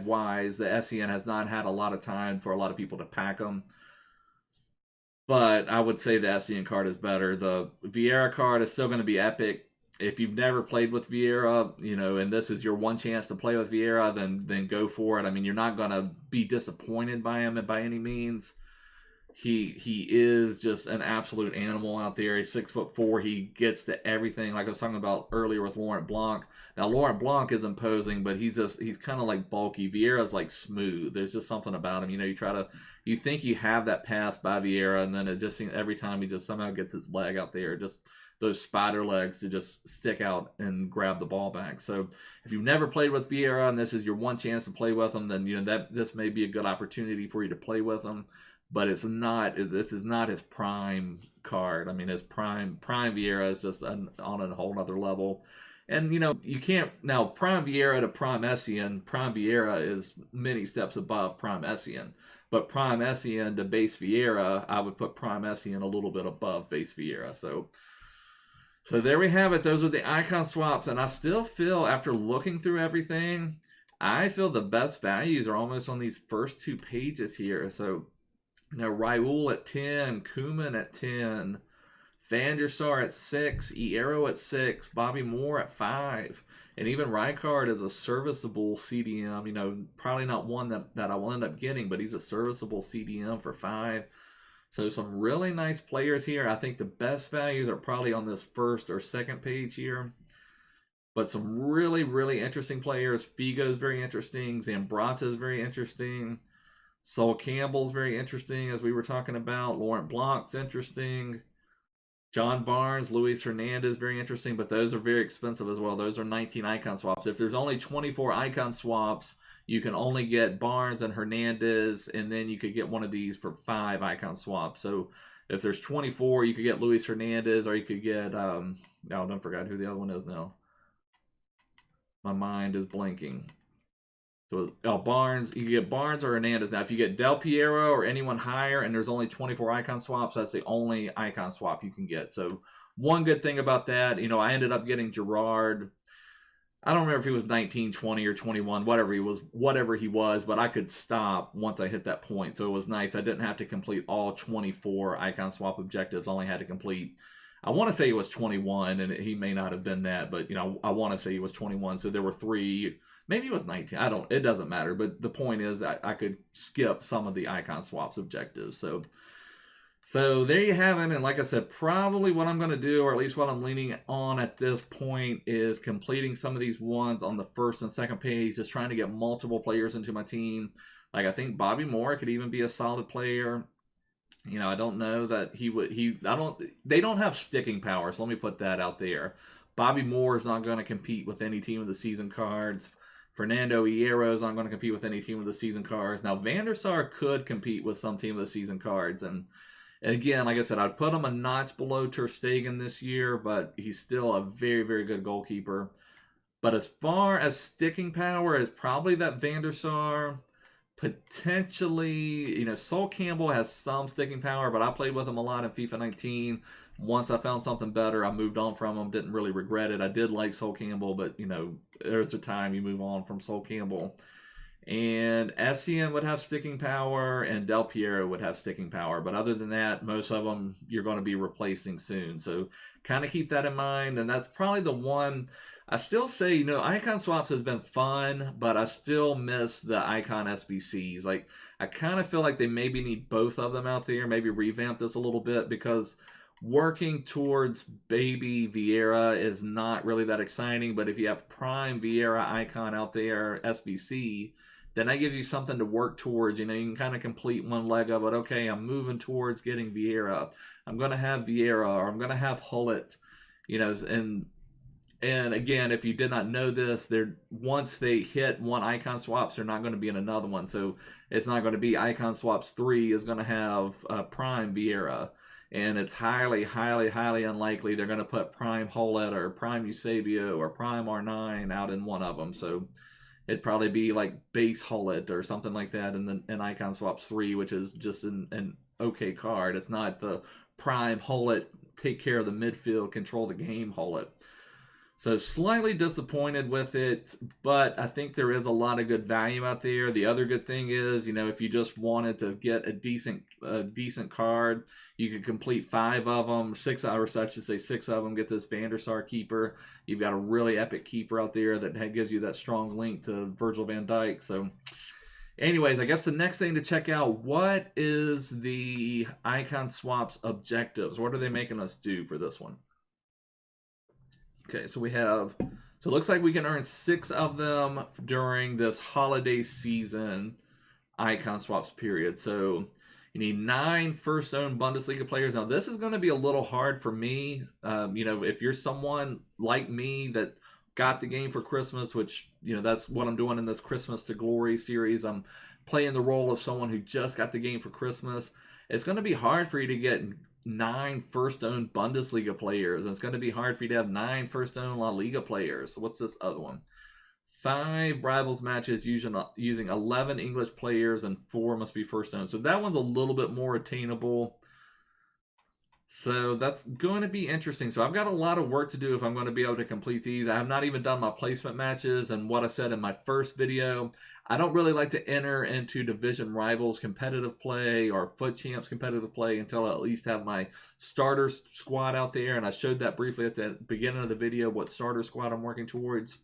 wise, the Essien has not had a lot of time for a lot of people to pack them. But I would say the Essien card is better. The Vieira card is still going to be epic. If you've never played with Vieira, and this is your one chance to play with Vieira, then go for it. I mean, you're not going to be disappointed by him by any means. he is just an absolute animal out there. He's 6'4". He gets to everything. Like I was talking about earlier with Laurent Blanc. Now Laurent Blanc is imposing, but he's kind of like bulky. Vieira's like smooth. There's just something about him. You think you have that pass by Vieira, and then it just seems every time he just somehow gets his leg out there, just those spider legs to just stick out and grab the ball back. So if you've never played with Vieira and this is your one chance to play with him, then that this may be a good opportunity for you to play with him. But it's not. This is not his prime card. I mean, his prime Vieira is just on a whole other level. And you can't now prime Vieira to prime Essien. Prime Vieira is many steps above prime Essien. But prime Essien to base Vieira, I would put prime Essien a little bit above base Vieira. So there we have it. Those are the icon swaps, and I still feel after looking through everything, I feel the best values are almost on these first two pages here. So. Raul at 10, Koeman at 10, Van Der Sar at 6, Hierro at 6, Bobby Moore at 5, and even Rijkaard is a serviceable CDM. Probably not one that I will end up getting, but he's a serviceable CDM for 5. So some really nice players here. I think the best values are probably on this first or second page here. But some really, really interesting players. Figo's very interesting. Zambrotta's very interesting. Sol Campbell's very interesting, as we were talking about. Laurent Blanc's interesting. John Barnes, Luis Hernandez, very interesting, but those are very expensive as well. Those are 19 icon swaps. If there's only 24 icon swaps, you can only get Barnes and Hernandez, and then you could get one of these for 5 icon swaps. So if there's 24, you could get Luis Hernandez, or you could get, don't forget who the other one is now. My mind is blanking. So Barnes, you can get Barnes or Hernandez. Now, if you get Del Piero or anyone higher and there's only 24 icon swaps, that's the only icon swap you can get. So one good thing about that, I ended up getting Gerard. I don't remember if he was 19, 20, or 21, whatever he was, but I could stop once I hit that point. So it was nice. I didn't have to complete all 24 icon swap objectives. I only had to complete, I want to say he was 21, and he may not have been that, but I want to say he was 21. So there were 3. Maybe it was 19. It doesn't matter. But the point is I could skip some of the icon swaps objectives. So there you have it. And like I said, probably what I'm going to do, or at least what I'm leaning on at this point, is completing some of these ones on the first and second page, just trying to get multiple players into my team. Like, I think Bobby Moore could even be a solid player. I don't know that they don't have sticking power. So let me put that out there. Bobby Moore is not going to compete with any team of the season cards. Fernando Hierro is not going to compete with any team of the season cards. Now, Van Der Sar could compete with some team of the season cards. And again, like I said, I'd put him a notch below Ter Stegen this year, but he's still a very, very good goalkeeper. But as far as sticking power, is probably that Van Der Sar. Potentially, Sol Campbell has some sticking power, but I played with him a lot in FIFA 19. Once I found something better, I moved on from him. Didn't really regret it. I did like Sol Campbell, but, there's a time you move on from Sol Campbell. And Essien would have sticking power, and Del Piero would have sticking power. But other than that, most of them you're going to be replacing soon. So kind of keep that in mind. And that's probably the one. I still say, icon swaps has been fun, but I still miss the icon SBCs. Like, I kind of feel like they maybe need both of them out there, maybe revamp this a little bit, because working towards baby Vieira is not really that exciting. But if you have prime Vieira icon out there, SBC, then that gives you something to work towards. You can kind of complete one leg of it. Okay, I'm moving towards getting Vieira. I'm going to have Vieira, or I'm going to have Hullet, And again, if you did not know this, once they hit one icon swaps, they're not going to be in another one. So it's not going to be icon swaps 3 is going to have prime Vieira. And it's highly, highly, highly unlikely they're going to put prime Hullet or prime Eusebio or prime R9 out in one of them. So it'd probably be like base Hullet or something like that in icon swaps 3, which is just an okay card. It's not the prime Hullet, take care of the midfield, control the game Hullet. So slightly disappointed with it, but I think there is a lot of good value out there. The other good thing is, if you just wanted to get a decent card, you could complete 5 of them, 6 hours, I should say 6 of them, get this Van Der Sar keeper. You've got a really epic keeper out there that gives you that strong link to Virgil van Dijk. So Anyways, I guess the next thing to check out, what is the Icon Swaps objectives? What are they making us do for this one? Okay, so we have, so it looks like we can earn 6 of them during this holiday season Icon Swaps period. So you need 9 first-owned Bundesliga players. Now, this is going to be a little hard for me. You know, if you're someone like me that got the game for Christmas, which, you know, that's what I'm doing in this Christmas to Glory series. I'm playing the role of someone who just got the game for Christmas. It's going to be hard for you to get 9 first-owned Bundesliga players. It's going to be hard for you to have 9 first-owned La Liga players. What's this other one? 5 rivals matches using 11 English players, and 4 must be first-owned. So that one's a little bit more attainable. So that's going to be interesting. So I've got a lot of work to do if I'm going to be able to complete these. I have not even done my placement matches, and what I said in my first video, I don't really like to enter into division rivals competitive play or foot champs competitive play until I at least have my starter squad out there. And I showed that briefly at the beginning of the video, what starter squad I'm working towards.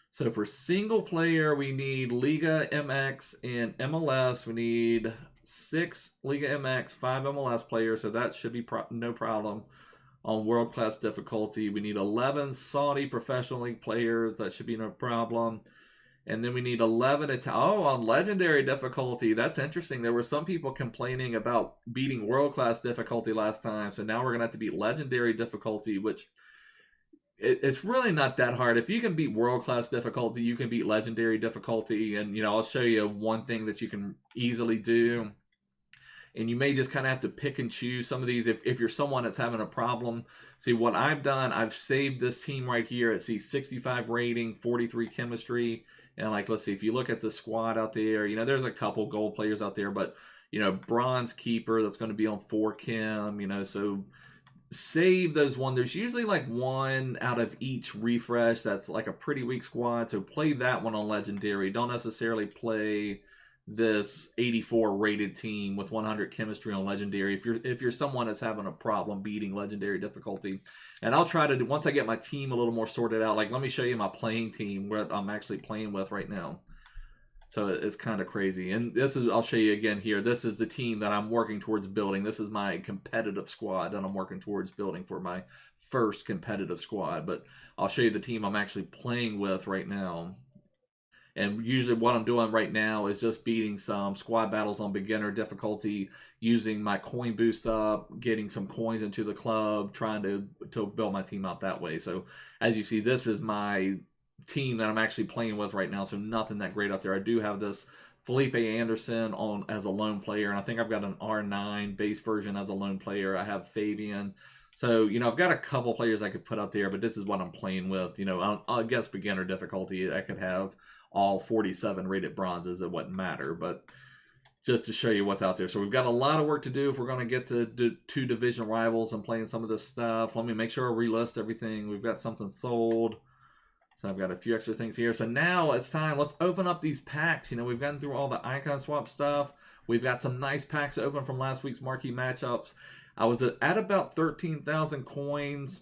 So for single player, we need Liga MX and MLS. We need 6 Liga MX, 5 MLS players, so that should be no problem. On world-class difficulty, we need 11 Saudi professional league players. That should be no problem. And then we need 11 on legendary difficulty. That's interesting. There were some people complaining about beating world-class difficulty last time, so now we're going to have to beat legendary difficulty, which it's really not that hard. If you can beat world-class difficulty, you can beat legendary difficulty. And, you know, I'll show you one thing that you can easily do. And you may just kind of have to pick and choose some of these if you're someone that's having a problem. See, what I've done, I've saved this team right here. It sees 65 rating, 43 chemistry. And, like, let's see, if you look at the squad out there, you know, there's a couple gold players out there. But, you know, bronze keeper, that's going to be on 4 chem, you know, so save those one. There's usually like 1 out of each refresh that's like a pretty weak squad, so play that one on legendary. Don't necessarily play this 84 rated team with 100 chemistry on legendary if you're someone that's having a problem beating legendary difficulty. And I'll try to do, once I get my team a little more sorted out, like let me show you my playing team, what I'm actually playing with right now. So it's kind of crazy. And this is, I'll show you again here. This is the team that I'm working towards building. This is my competitive squad that I'm working towards building for my first competitive squad. But I'll show you the team I'm actually playing with right now. And usually what I'm doing right now is just beating some squad battles on beginner difficulty, using my coin boost up, getting some coins into the club, trying to build my team out that way. So as you see, this is my team that I'm actually playing with right now, so nothing that great out there. I do have this Felipe Anderson on as a lone player, and I think I've got an R9 base version as a lone player. I have Fabian. So, you know, I've got a couple players I could put out there, but this is what I'm playing with. You know, I guess beginner difficulty, I could have all 47 rated bronzes. It wouldn't matter, but just to show you what's out there. So we've got a lot of work to do if we're going to get to 2 division rivals and playing some of this stuff. Let me make sure I relist everything. We've got something sold. So I've got a few extra things here. So now it's time. Let's open up these packs. You know, we've gotten through all the icon swap stuff. We've got some nice packs to open from last week's marquee matchups. I was at about 13,000 coins,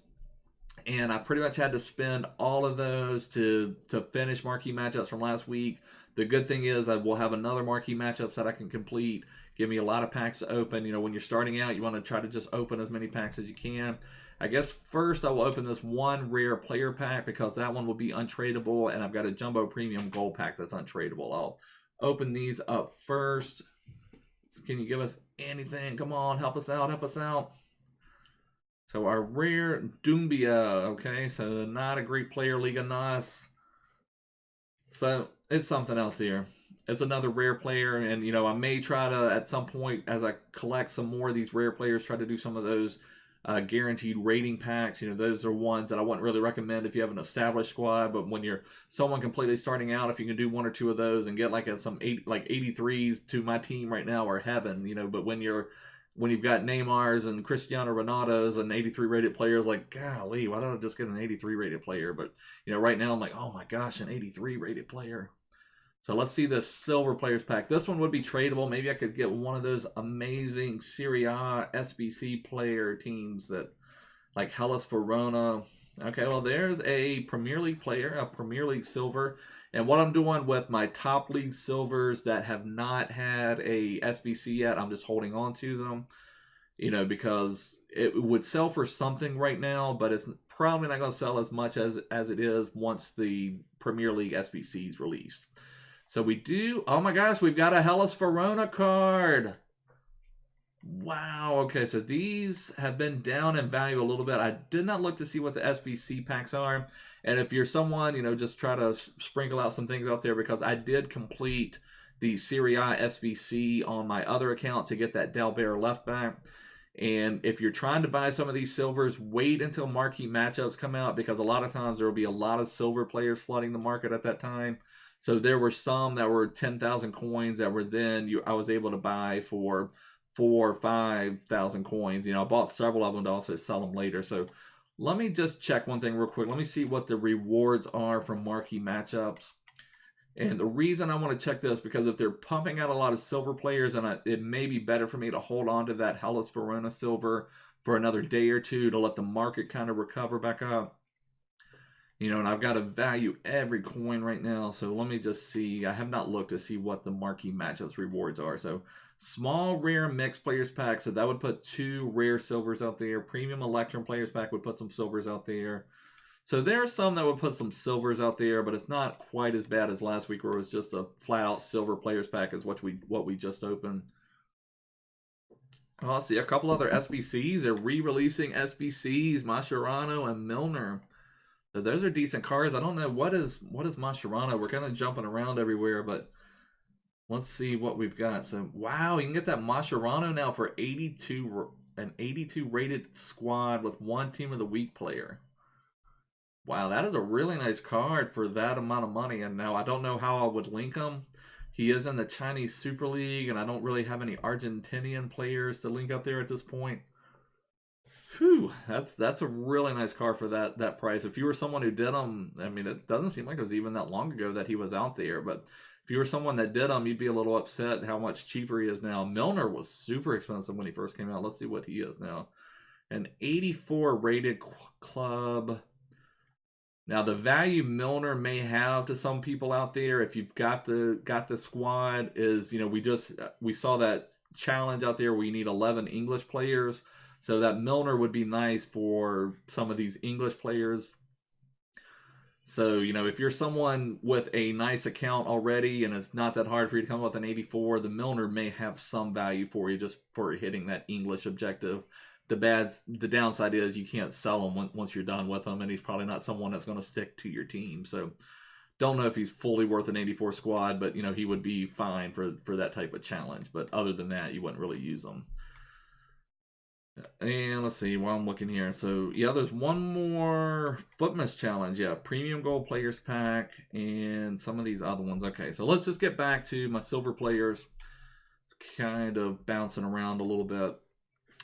and I pretty much had to spend all of those to finish marquee matchups from last week. The good thing is I will have another marquee matchups that I can complete. Give me a lot of packs to open. You know, when you're starting out, you want to try to just open as many packs as you can. I guess first I will open this 1 rare player pack because that one will be untradeable, and I've got a jumbo premium gold pack that's untradeable. I'll open these up first. Can you give us anything? Come on, help us out, help us out. So our rare Doumbia, okay, so not a great player, Liga NOS. So it's something else here. It's another rare player, and you know, I may try to at some point as I collect some more of these rare players, try to do some of those guaranteed rating packs. You know, those are ones that I wouldn't really recommend if you have an established squad, but when you're someone completely starting out, if you can do 1 or 2 of those and get like some 83s to my team right now are heaven, you know. But when you've got Neymar's and Cristiano Ronaldo's and 83 rated players, like, golly, why don't I just get an 83 rated player? But you know, right now I'm like, oh my gosh, an 83 rated player. So let's see this silver players pack. This one would be tradable. Maybe I could get one of those amazing Serie A SBC player teams that, like Hellas Verona. Okay, well, there's a Premier League player, a Premier League silver. And what I'm doing with my top league silvers that have not had a SBC yet, I'm just holding on to them, because it would sell for something right now, but it's probably not going to sell as much as it is once the Premier League SBC is released. So we do, oh my gosh, we've got a Hellas Verona card. Wow, okay, so these have been down in value a little bit. I did not look to see what the SBC packs are. And if you're someone, just try to sprinkle out some things out there, because I did complete the Serie A SBC on my other account to get that Del Piero left back. And if you're trying to buy some of these silvers, wait until marquee matchups come out, because a lot of times there will be a lot of silver players flooding the market at that time. So there were some that were 10,000 coins that were then I was able to buy for 4,000 or 5,000 coins. I bought several of them to also sell them later. So let me just check one thing real quick. Let me see what the rewards are from marquee matchups. And the reason I want to check this, because if they're pumping out a lot of silver players, and it may be better for me to hold on to that Hellas Verona silver for another day or two to let the market kind of recover back up. And I've got to value every coin right now. So let me just see. I have not looked to see what the marquee matchups rewards are. So small, rare, mixed players pack. So that would put 2 rare silvers out there. Premium Electrum players pack would put some silvers out there. So there are some that would put some silvers out there, but it's not quite as bad as last week, where it was just a flat-out silver players pack is what we just opened. Oh, let's see, a couple other SBCs. They're re-releasing SBCs, Mascherano and Milner. So those are decent cards. I don't know what is Mascherano. We're kind of jumping around everywhere, but let's see what we've got. So wow, you can get that Mascherano now for 82, an 82 rated squad with 1 team of the week player. Wow, that is a really nice card for that amount of money. And now I don't know how I would link him. He is in the Chinese Super League, and I don't really have any Argentinian players to link up there at this point. Whew, that's a really nice card for that price. If you were someone who did him, I mean, it doesn't seem like it was even that long ago that he was out there. But if you were someone that did him, you'd be a little upset how much cheaper he is now. Milner was super expensive when he first came out. Let's see what he is now. An 84 rated club. Now, the value Milner may have to some people out there, if you've got the squad, is, we saw that challenge out there where you need 11 English players. So that Milner would be nice for some of these English players. So, if you're someone with a nice account already and it's not that hard for you to come up with an 84, the Milner may have some value for you just for hitting that English objective. The downside is you can't sell him once you're done with him, and he's probably not someone that's going to stick to your team. So don't know if he's fully worth an 84 squad, but he would be fine for that type of challenge. But other than that, you wouldn't really use him. And let's see while I'm looking here. So yeah, there's one more Footmas challenge. Yeah, premium gold players pack and some of these other ones. Okay, so let's just get back to my silver players. It's kind of bouncing around a little bit.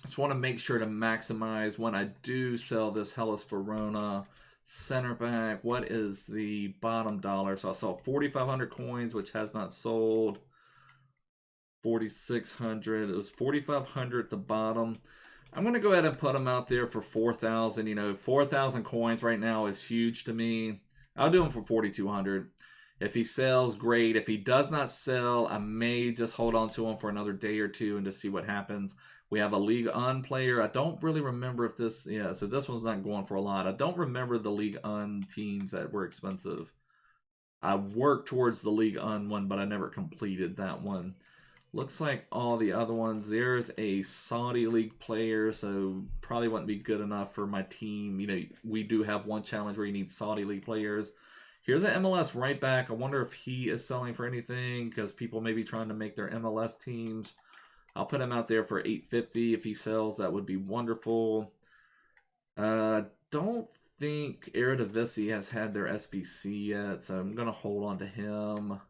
Just want to make sure to maximize when I do sell this Hellas Verona center back. What is the bottom dollar? So I saw 4,500 coins, which has not sold. 4,600. It was 4,500 at the bottom. I'm going to go ahead and put them out there for 4,000. 4,000 coins right now is huge to me. I'll do them for 4,200. If he sells, great. If he does not sell, I may just hold on to him for another day or two and just see what happens. We have a Ligue 1 player. I don't really remember if this... Yeah, so this one's not going for a lot. I don't remember the Ligue 1 teams that were expensive. I worked towards the Ligue 1 one, but I never completed that one. Looks like all the other ones. There's a Saudi League player, so probably wouldn't be good enough for my team. We do have one challenge where you need Saudi League players. Here's an MLS right back. I wonder if he is selling for anything, because people may be trying to make their MLS teams. I'll put him out there for $850. If he sells, that would be wonderful. Don't think Eredivisie has had their SBC yet, so I'm going to hold on to him.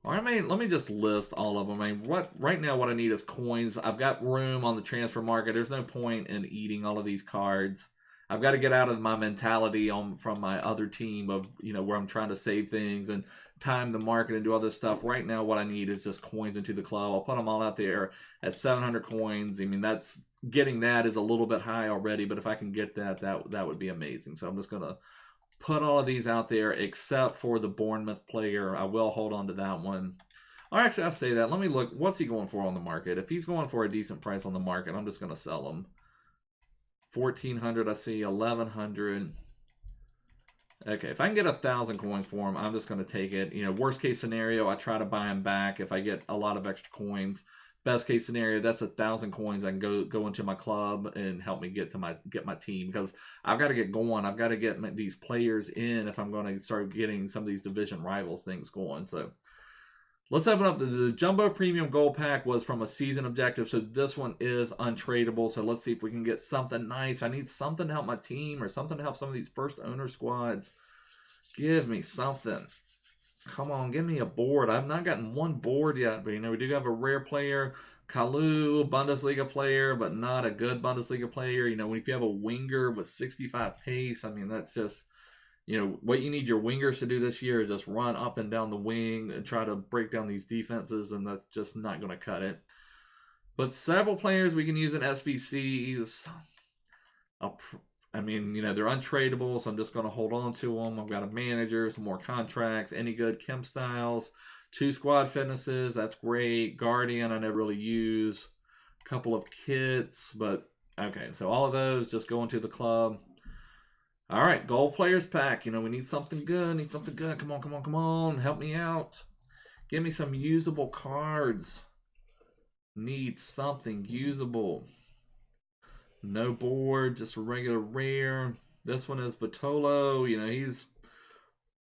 Let me just list all of them. Right now what I need is coins. I've got room on the transfer market. There's no point in eating all of these cards. I've got to get out of my mentality from my other team of, where I'm trying to save things and time the market and do other stuff. Right now, what I need is just coins into the club. I'll put them all out there at 700 coins. I mean, that's getting that is a little bit high already, but if I can get that, that would be amazing. So I'm just going to put all of these out there except for the Bournemouth player. I will hold on to that one. Or actually, I'll say that. Let me look. What's he going for on the market? If he's going for a decent price on the market, I'm just going to sell him. 1,400, I see. 1,100. Okay, if I can get 1,000 coins for him, I'm just going to take it. You know, worst case scenario, I try to buy him back if I get a lot of extra coins. Best case scenario, that's 1,000 coins. I can go into my club and help me get my team, because I've got to get going. I've got to get these players in if I'm going to start getting some of these division rivals things going. So let's open up the Jumbo Premium Gold Pack was from a season objective, so this one is untradeable. So let's see if we can get something nice. I need something to help my team or something to help some of these first owner squads. Give me something. Come on, give me a board. I've not gotten one board yet, but you know, we do have a rare player. Kalu, Bundesliga player, but not a good Bundesliga player. You know, if you have a winger with 65 pace, I mean, that's just, you know, what you need your wingers to do this year is just run up and down the wing and try to break down these defenses, and that's just not going to cut it. But several players we can use in SBCs. I mean, you know, they're untradeable, so I'm just going to hold on to them. I've got a manager, some more contracts, any good Kim Styles, 2 squad fitnesses, that's great. Guardian, I never really use. A couple of kits, but okay, so all of those just go into the club. All right, gold players pack. You know, we need something good, Come on, come on, come on. Help me out. Give me some usable cards. Need something usable. No board, just a regular rare. This one is Vitolo. You know, he's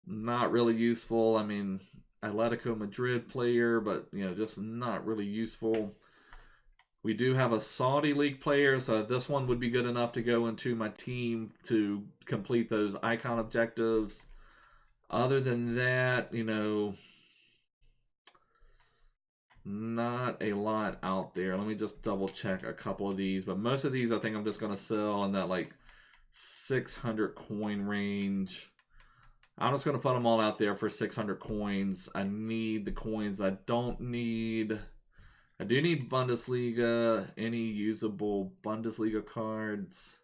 not really useful. I mean, Atletico Madrid player, but, you know, just not really useful. We do have a Saudi League player, so this one would be good enough to go into my team to complete those icon objectives. Other than that, you know, not a lot out there. Let me just double check a couple of these, but most of these I think I'm just going to sell in that like 600 coin range. I'm just going to put them all out there for 600 coins. I need the coins. I do need Bundesliga. Any usable Bundesliga cards?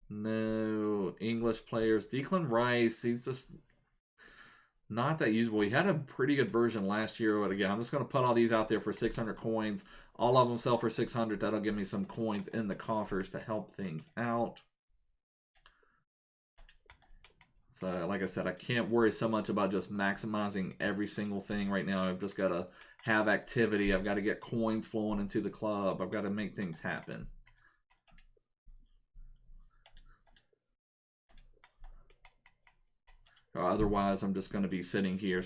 No. English players. Declan Rice, he's just not that usable. He had a pretty good version last year, but again, I'm just going to put all these out there for 600 coins. All of them sell for 600. That'll give me some coins in the coffers to help things out. So, like I said, I can't worry so much about just maximizing every single thing right now. I've just got to have activity. I've got to get coins flowing into the club. I've got to make things happen. Otherwise, I'm just going to be sitting here,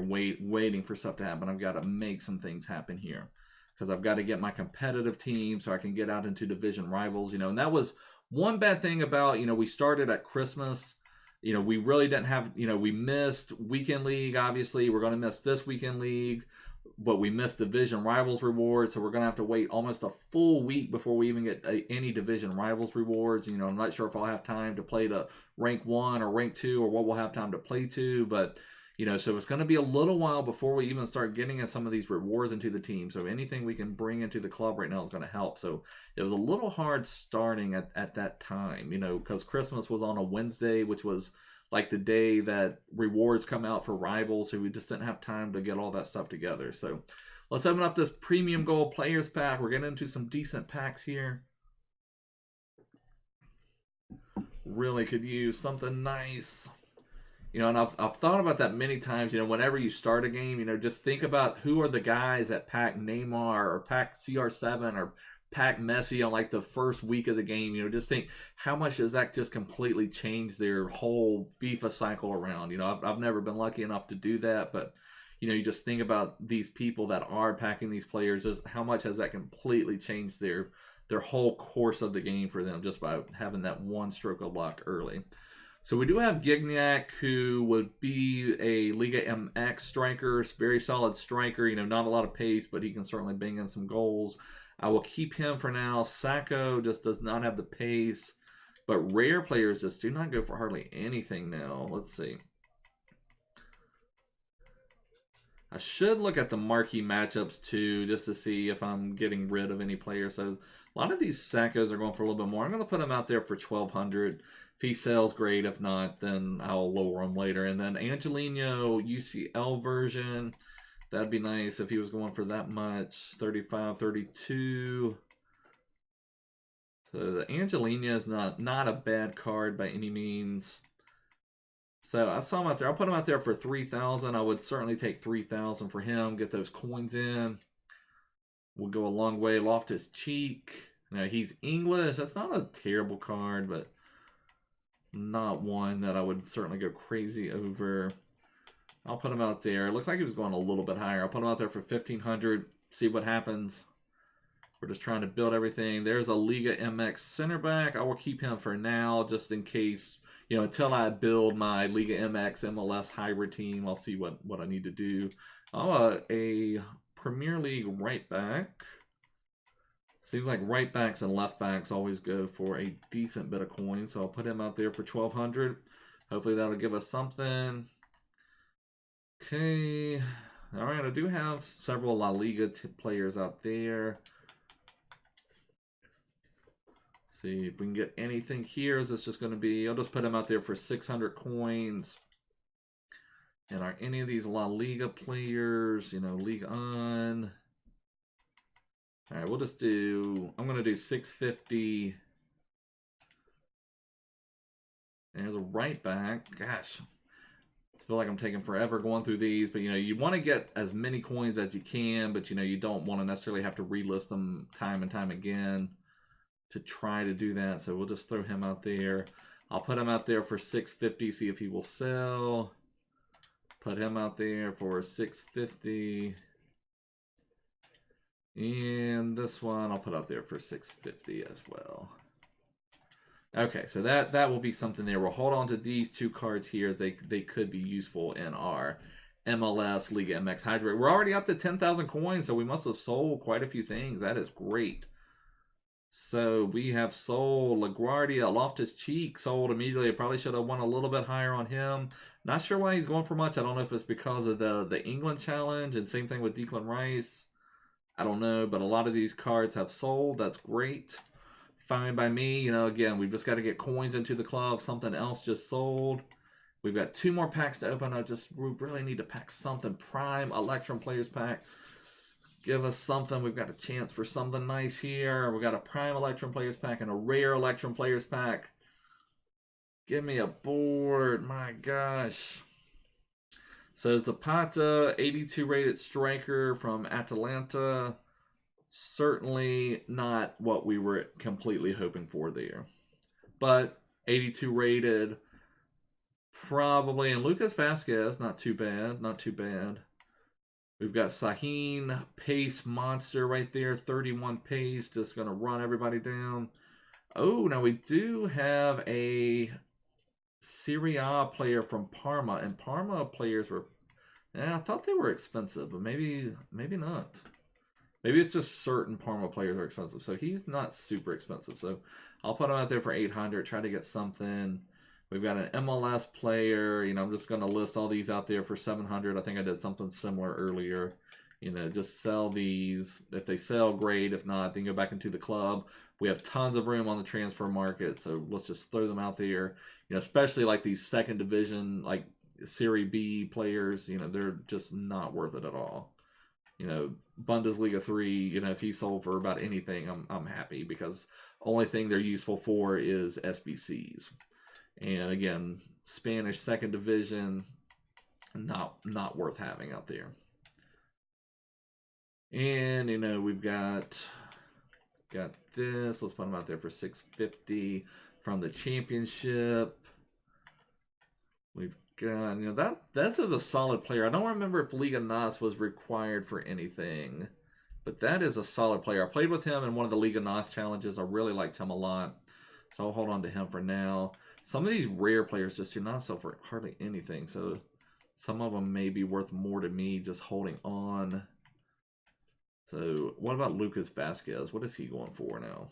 waiting for stuff to happen. I've got to make some things happen here, because I've got to get my competitive team so I can get out into division rivals. You know, and that was one bad thing about, you know, we started at Christmas. You know, we really didn't have, you know, we missed Weekend League, obviously. We're going to miss this Weekend League, but we missed Division Rivals rewards, so we're going to have to wait almost a full week before we even get any Division Rivals rewards. You know, I'm not sure if I'll have time to play to rank 1 or rank 2 or what we'll have time to play to, but, you know, so it's going to be a little while before we even start getting some of these rewards into the team. So anything we can bring into the club right now is going to help. So it was a little hard starting at that time, you know, because Christmas was on a Wednesday, which was like the day that rewards come out for rivals, so we just didn't have time to get all that stuff together. So let's open up this Premium Gold Players Pack. We're getting into some decent packs here. Really could use something nice. You know, and I've thought about that many times. You know, whenever you start a game, you know, just think about who are the guys that pack Neymar or pack CR7 or pack Messi on like the first week of the game. You know, just think how much does that just completely change their whole FIFA cycle around. You know, I've never been lucky enough to do that, but you know, you just think about these people that are packing these players, just how much has that completely changed their whole course of the game for them just by having that one stroke of luck early. So we do have Gignac, who would be a Liga MX striker, very solid striker. You know, not a lot of pace, but he can certainly bang in some goals. I will keep him for now. Sacco just does not have the pace, but rare players just do not go for hardly anything now. Let's see. I should look at the marquee matchups too, just to see if I'm getting rid of any players. So a lot of these Sackos are going for a little bit more. I'm going to put him out there for 1,200. If he sells, great. If not, then I'll lower him later. And then Angelino UCL version. That'd be nice if he was going for that much. 35, 32. So the Angelino is not a bad card by any means. So I saw him out there. I'll put him out there for 3,000. I would certainly take 3,000 for him. Get those coins in. We'll go a long way. Loftus Cheek. Now he's English. That's not a terrible card, but not one that I would certainly go crazy over. I'll put him out there. It looked like he was going a little bit higher. I'll put him out there for 1,500. See what happens. We're just trying to build everything. There's a Liga MX center back. I will keep him for now, just in case, you know, until I build my Liga MX MLS hybrid team. I'll see what I need to do. A Premier League right back. Seems like right backs and left backs always go for a decent bit of coin. So I'll put him out there for 1,200. Hopefully that'll give us something. Okay. All right, I do have several La Liga players out there. See if we can get anything here. Is this just going to be, I'll just put him out there for 600 coins. And are any of these La Liga players, you know, Ligue 1? All right, we'll just do, I'm going to do 650. And there's a right back. Gosh, I feel like I'm taking forever going through these. But, you know, you want to get as many coins as you can. But, you know, you don't want to necessarily have to relist them time and time again to try to do that. So we'll just throw him out there. I'll put him out there for 650, see if he will sell. Put him out there for 650. And this one I'll put out there for 650 as well. Okay, so that will be something there. We'll hold on to these two cards here, as they could be useful in our MLS Liga MX Hydrate. We're already up to 10,000 coins, so we must have sold quite a few things. That is great. So we have sold LaGuardia, Loftus Cheek, sold immediately. I probably should have won a little bit higher on him. Not sure why he's going for much. I don't know if it's because of the England challenge, and same thing with Declan Rice. I don't know, but a lot of these cards have sold. That's great. Fine by me. You know, again, we've just got to get coins into the club. Something else just sold. We've got 2 more packs to open. We really need to pack something. Prime Electrum Players Pack. Give us something. We've got a chance for something nice here. We got a Prime Electrum Players Pack and a Rare Electrum Players Pack. Give me a board. My gosh. So Zapata, 82 rated striker from Atalanta. Certainly not what we were completely hoping for there. But 82 rated. Probably. And Lucas Vasquez, not too bad. Not too bad. We've got Sahin, pace monster right there, 31 pace, just going to run everybody down. Oh, now we do have a Serie A player from Parma, and Parma players were, I thought they were expensive, but maybe not. Maybe it's just certain Parma players are expensive, so he's not super expensive. So I'll put him out there for 800, try to get something. We've got an MLS player. You know, I'm just going to list all these out there for 700. I think I did something similar earlier. You know, just sell these. If they sell, great. If not, then go back into the club. We have tons of room on the transfer market, so let's just throw them out there. You know, especially like these second division, like Serie B players. You know, they're just not worth it at all. You know, Bundesliga 3. You know, if he sold for about anything, I'm happy, because only thing they're useful for is SBCs. And again, Spanish second division, not worth having out there. And, you know, we've got this. Let's put them out there for 650 from the championship. We've got, you know, this is a solid player. I don't remember if Liga NOS was required for anything, but that is a solid player. I played with him in one of the Liga NOS challenges. I really liked him a lot, so I'll hold on to him for now. Some of these rare players just do not sell for hardly anything, so some of them may be worth more to me just holding on. So what about Lucas Vasquez? What is he going for now?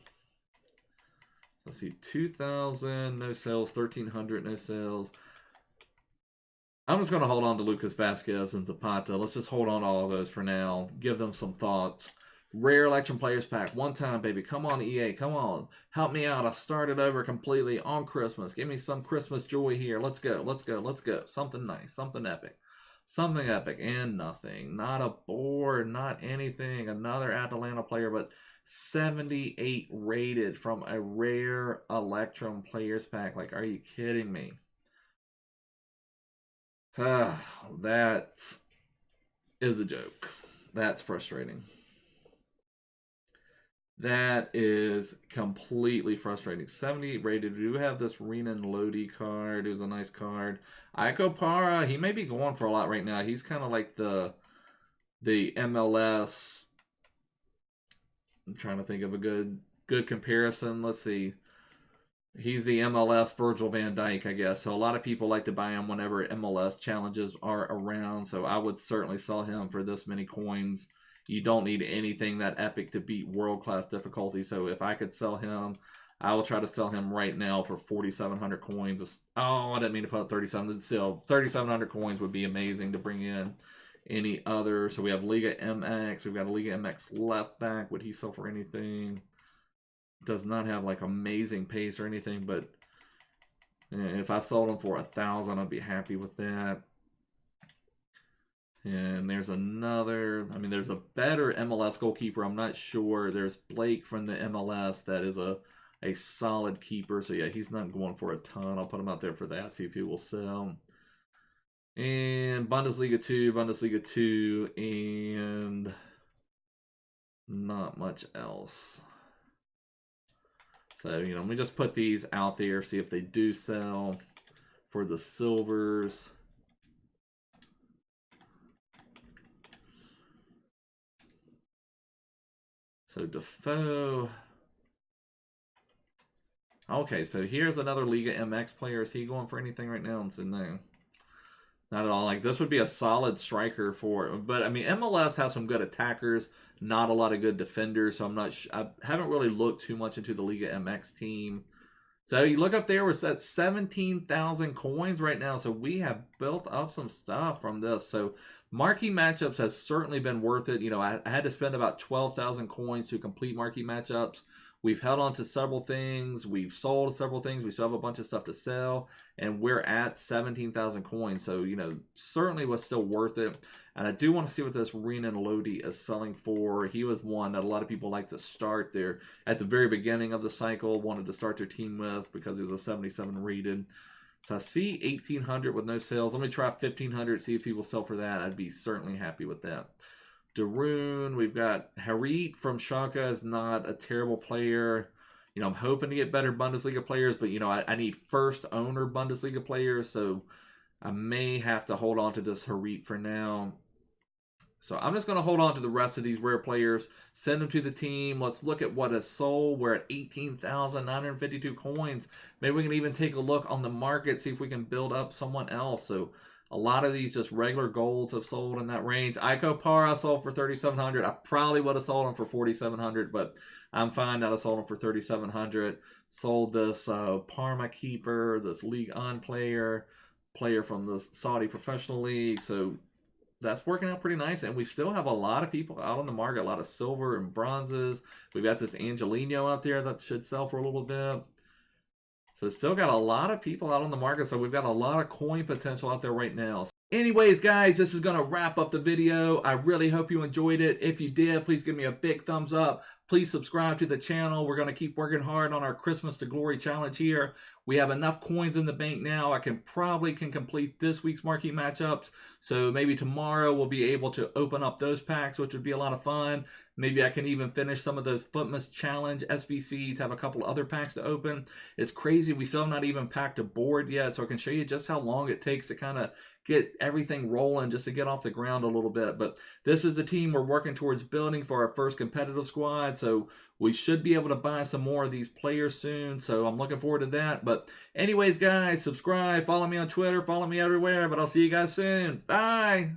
Let's see, 2,000, no sales, 1,300, no sales. I'm just going to hold on to Lucas Vasquez and Zapata. Let's just hold on to all of those for now. Give them some thoughts. Rare Election Players Pack. One time, baby. Come on, EA. Come on. Help me out. I started over completely on Christmas. Give me some Christmas joy here. Let's go. Let's go. Let's go. Something nice. Something epic. Something epic. And nothing. Not a board. Not anything. Another Atalanta player, but 78 rated from a Rare Electrum Players Pack. Like, are you kidding me? That is a joke. That's frustrating. That is completely frustrating. 78 rated. We do have this Renan Lodi card. It was a nice card. Iko Para, he may be going for a lot right now. He's kind of like the MLS. I'm trying to think of a good comparison. Let's see. He's the MLS Virgil van Dijk, I guess. So a lot of people like to buy him whenever MLS challenges are around. So I would certainly sell him for this many coins. You don't need anything that epic to beat world-class difficulty. So if I could sell him, I will try to sell him right now for 4,700 coins. Oh, I didn't mean to put 37. Still, 3,700 coins would be amazing to bring in any other. So we have Liga MX. We've got a Liga MX left back. Would he sell for anything? Does not have like amazing pace or anything, but if I sold him for 1,000, I'd be happy with that. And there's another, I mean, there's a better MLS goalkeeper. I'm not sure. There's Blake from the MLS that is a solid keeper. So yeah, he's not going for a ton. I'll put him out there for that, see if he will sell. And Bundesliga 2, and not much else. So, you know, let me just put these out there, see if they do sell for the silvers. So Defoe. Okay, so here's another Liga MX player. Is he going for anything right now? And so no. Not at all. Like, this would be a solid striker for it. But, I mean, MLS has some good attackers, not a lot of good defenders. So, I haven't really looked too much into the Liga MX team. So, you look up there, we're at 17,000 coins right now. So, we have built up some stuff from this. So, Marquee Matchups has certainly been worth it. You know, I had to spend about 12,000 coins to complete Marquee Matchups. We've held on to several things. We've sold several things. We still have a bunch of stuff to sell. And we're at 17,000 coins. So, you know, certainly was still worth it. And I do want to see what this Renan Lodi is selling for. He was one that a lot of people like to start there at the very beginning of the cycle. Wanted to start their team with because he was a 77 rated. So I see 1,800 with no sales. Let me try 1,500, see if he will sell for that. I'd be certainly happy with that. Darun, we've got Harit from Schalke, is not a terrible player. You know, I'm hoping to get better Bundesliga players, but, you know, I need first owner Bundesliga players, so I may have to hold on to this Harit for now. So I'm just going to hold on to the rest of these rare players, send them to the team. Let's look at what is sold. We're at 18,952 coins. Maybe we can even take a look on the market, see if we can build up someone else. So a lot of these just regular golds have sold in that range. Iko Para sold for 3,700. I probably would have sold them for 4,700, but I'm fine that I sold them for 3,700. Sold this Parma keeper, this League On player from the Saudi Professional League. So that's working out pretty nice. And we still have a lot of people out on the market, a lot of silver and bronzes. We've got this Angelino out there that should sell for a little bit. So still got a lot of people out on the market. So we've got a lot of coin potential out there right now. Anyways, guys, this is going to wrap up the video. I really hope you enjoyed it. If you did, please give me a big thumbs up. Please subscribe to the channel. We're going to keep working hard on our Christmas to Glory challenge here. We have enough coins in the bank now. I probably can complete this week's Marquee Matchups. So maybe tomorrow we'll be able to open up those packs, which would be a lot of fun. Maybe I can even finish some of those Footmas Challenge SBCs, have a couple other packs to open. It's crazy. We still have not even packed a board yet, so I can show you just how long it takes to kind of get everything rolling, just to get off the ground a little bit. But this is a team we're working towards building for our first competitive squad, so we should be able to buy some more of these players soon, so I'm looking forward to that. But anyways, guys, subscribe, follow me on Twitter, follow me everywhere, but I'll see you guys soon. Bye!